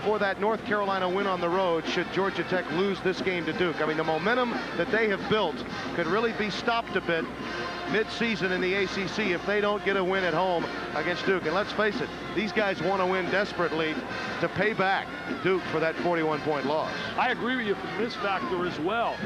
for that North Carolina win on the road should Georgia Tech lose this game to Duke. I mean, the momentum that they have built could really be stopped a bit mid-season in the ACC if they don't get a win at home against Duke. And let's face it, these guys want to win desperately to pay back Duke for that 41-point loss. I agree with you from this factor as well.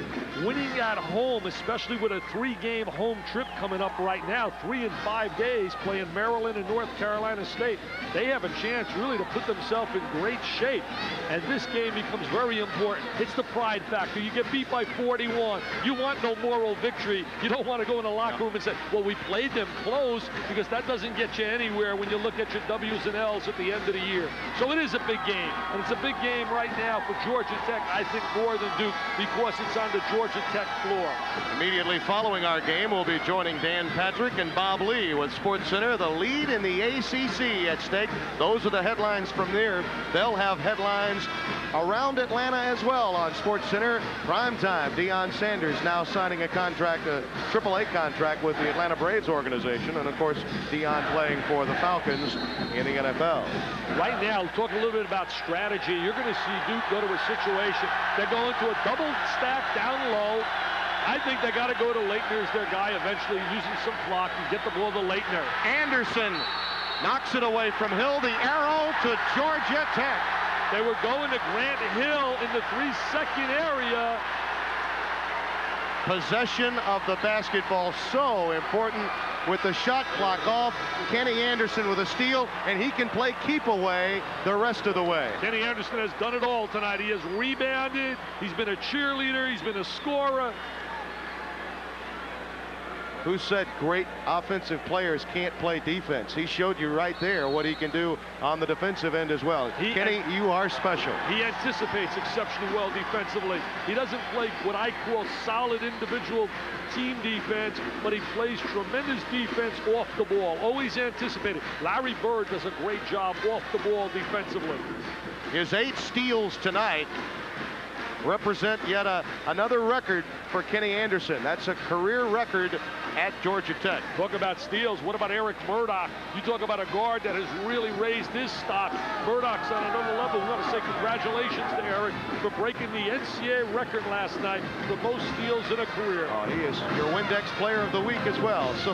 Winning at home, especially with a 3-game home trip coming up right now, 3 in 5 days, playing Maryland and North Carolina State, they have a chance really to put themselves in great shape. And this game becomes very important. It's the pride factor. You get beat by 41. You want no moral victory. You don't want to go in the locker room and say, well, we played them close, because that doesn't get you anywhere when you look at your W's and L's at the end of the year. So it is a big game, and it's a big game right now for Georgia Tech, I think more than Duke, because it's on the Georgia Tech floor. Immediately following our game, we'll be joining Dan Patrick and Bob Lee with SportsCenter. The lead in the ACC at stake. Those are the headlines from there. They'll have headlines around Atlanta as well on SportsCenter. Primetime, Deion Sanders now signing a contract, a AAA contract with the Atlanta Braves organization, and of course Deion playing for the Falcons in the NFL. Right now, talk a little bit about strategy. You're going to see Duke go to a situation. They're going to a double stack down low. I think they got to go to Leitner as their guy eventually, using some clock and get the ball to Leitner. Anderson knocks it away from Hill. The arrow to Georgia Tech. They were going to Grant Hill in the 3-second area. Possession of the basketball so important with the shot clock off. Kenny Anderson with a steal, and he can play keep away the rest of the way. Kenny Anderson has done it all tonight. He has rebounded. He's been a cheerleader. He's been a scorer. Who said great offensive players can't play defense? He showed you right there what he can do on the defensive end as well. Kenny, you are special. He anticipates exceptionally well defensively. He doesn't play what I call solid individual team defense, but he plays tremendous defense off the ball. Always anticipated. Larry Bird does a great job off the ball defensively. His 8 steals tonight represent yet another record for Kenny Anderson. That's a career record at Georgia Tech. Talk about steals. What about Eric Murdoch? You talk about a guard that has really raised his stock. Murdoch's on another level. We want to say congratulations to Eric for breaking the NCAA record last night for most steals in a career. Oh, he is your Windex Player of the Week as well. So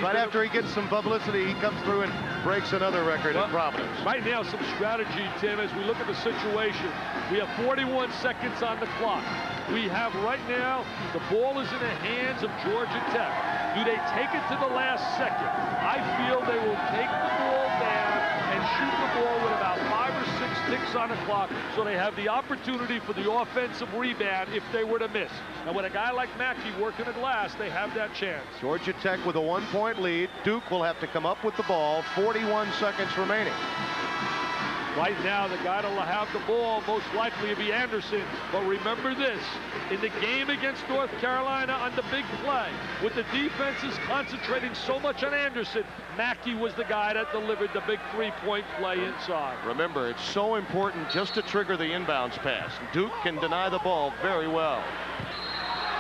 right after he gets some publicity, he comes through and breaks another record at Providence. Right now, some strategy, Tim, as we look at the situation. We have 41 seconds on the clock. We have right now, the ball is in the hands of Georgia Tech. Do they take it to the last second? I feel they will take the ball down and shoot the ball with about 5 or 6 ticks on the clock, so they have the opportunity for the offensive rebound if they were to miss. And with a guy like Mackey working the glass, they have that chance. Georgia Tech with a 1-point lead. Duke will have to come up with the ball. 41 seconds remaining. Right now, the guy that'll have the ball most likely will be Anderson. But remember this, in the game against North Carolina on the big play, with the defenses concentrating so much on Anderson, Mackey was the guy that delivered the big 3-point play inside. Remember, it's so important just to trigger the inbounds pass. Duke can deny the ball very well.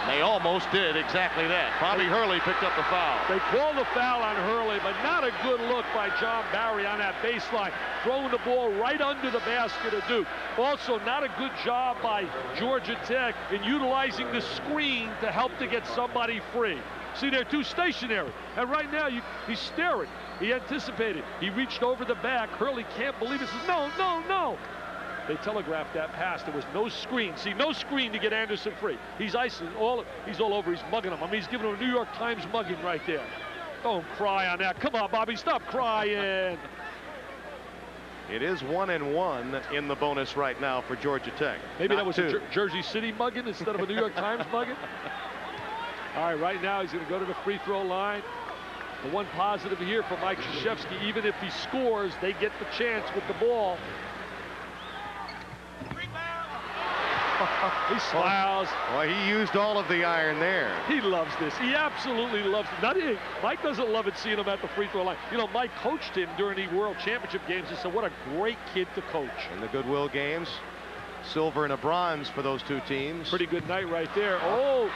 They almost did exactly that. Bobby Hurley picked up the foul. They called the foul on Hurley, but not a good look by John Barry on that baseline, throwing the ball right under the basket of Duke. Also, not a good job by Georgia Tech in utilizing the screen to help to get somebody free. See, they're too stationary. And right now, he's staring. He anticipated. He reached over the back. Hurley can't believe it. Says, no, no, no. they telegraphed that pass. There was no screen. See, no screen to get Anderson free. He's icing he's all over. He's mugging him. I mean, he's giving him a New York Times mugging right there. Don't cry on that. Come on, Bobby, stop crying. It is 1-1 in the bonus right now for Georgia Tech. Maybe that was a Jersey City mugging instead of a New York Times mugging. All right, right now he's going to go to the free throw line. The one positive here for Mike Krzyzewski, even if he scores, they get the chance with the ball. He smiles. Well, he used all of the iron there. He loves this. He absolutely loves it. Mike doesn't love it seeing him at the free throw line. You know, Mike coached him during the World Championship games and said, what a great kid to coach. In the Goodwill games, silver and a bronze for those two teams. Pretty good night right there. Oh,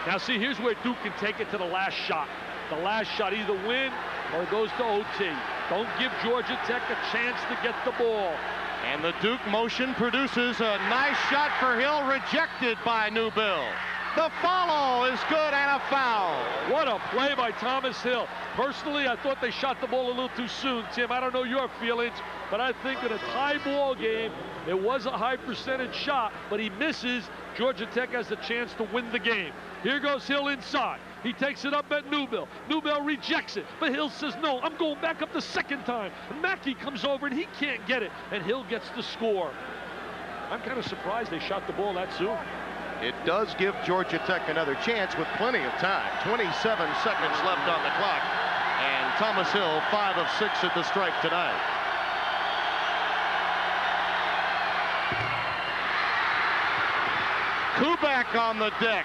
now see, here's where Duke can take it to the last shot. The last shot either win or it goes to OT. Don't give Georgia Tech a chance to get the ball. And the Duke motion produces a nice shot for Hill, rejected by Newbill. The follow is good and a foul. What a play by Thomas Hill. Personally, I thought they shot the ball a little too soon. Tim, I don't know your feelings, but I think in a tie ball game, it was a high percentage shot, but he misses. Georgia Tech has a chance to win the game. Here goes Hill inside. He takes it up at Newbill. Newbill rejects it, but Hill says, no, I'm going back up the second time. And Mackey comes over, and he can't get it, and Hill gets the score. I'm kind of surprised they shot the ball that soon. It does give Georgia Tech another chance with plenty of time. 27 seconds left on the clock, and Thomas Hill, 5 of 6 at the stripe tonight. Kubek on the deck.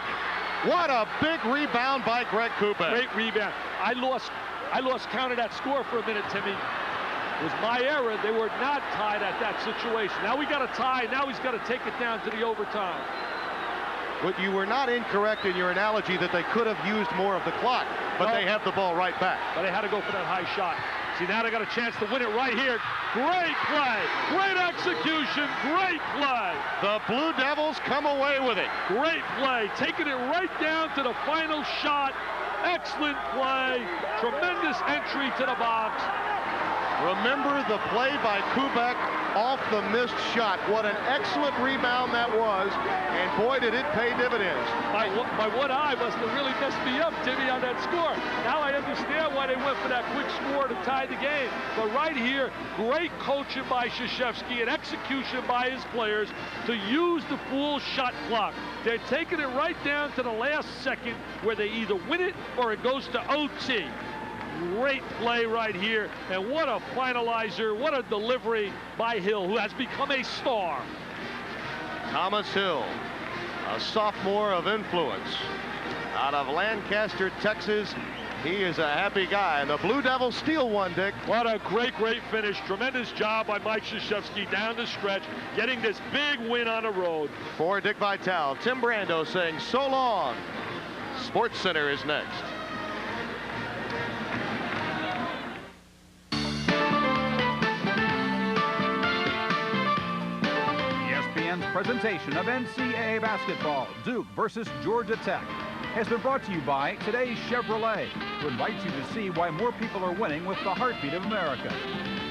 What a big rebound by Greg Kubek. Great rebound. I lost count of that score for a minute, Timmy. It was my error. They were not tied at that situation. Now we got a tie. Now he's got to take it down to the overtime. But you were not incorrect in your analogy that they could have used more of the clock, but they have the ball right back. But they had to go for that high shot. See, now they got a chance to win it right here. Great play, great execution, great play. The Blue Devils come away with it. Great play, taking it right down to the final shot. Excellent play, tremendous entry to the box. Remember the play by Kubek off the missed shot. What an excellent rebound that was, and boy, did it pay dividends. My one eye must have really messed me up, Timmy, on that score. Now I understand why they went for that quick score to tie the game. But right here, great coaching by Krzyzewski and execution by his players to use the full shot clock. They're taking it right down to the last second where they either win it or it goes to OT. Great play right here, and what a finalizer, what a delivery by Hill, who has become a star. Thomas Hill, a sophomore of influence out of Lancaster, Texas. He is a happy guy, and the Blue Devils steal one, Dick. What a great finish. Tremendous job by Mike Krzyzewski down the stretch, getting this big win on the road. For Dick Vitale, Tim Brando saying so long. Sports Center is next. ESPN's presentation of NCAA basketball, Duke versus Georgia Tech, has been brought to you by Today's Chevrolet, who invites you to see why more people are winning with the heartbeat of America.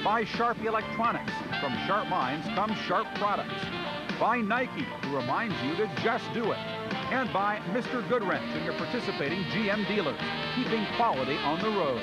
By Sharp Electronics. From sharp minds come sharp products. By Nike, who reminds you to just do it. And by Mr. Goodwrench and your participating GM dealers, keeping quality on the road.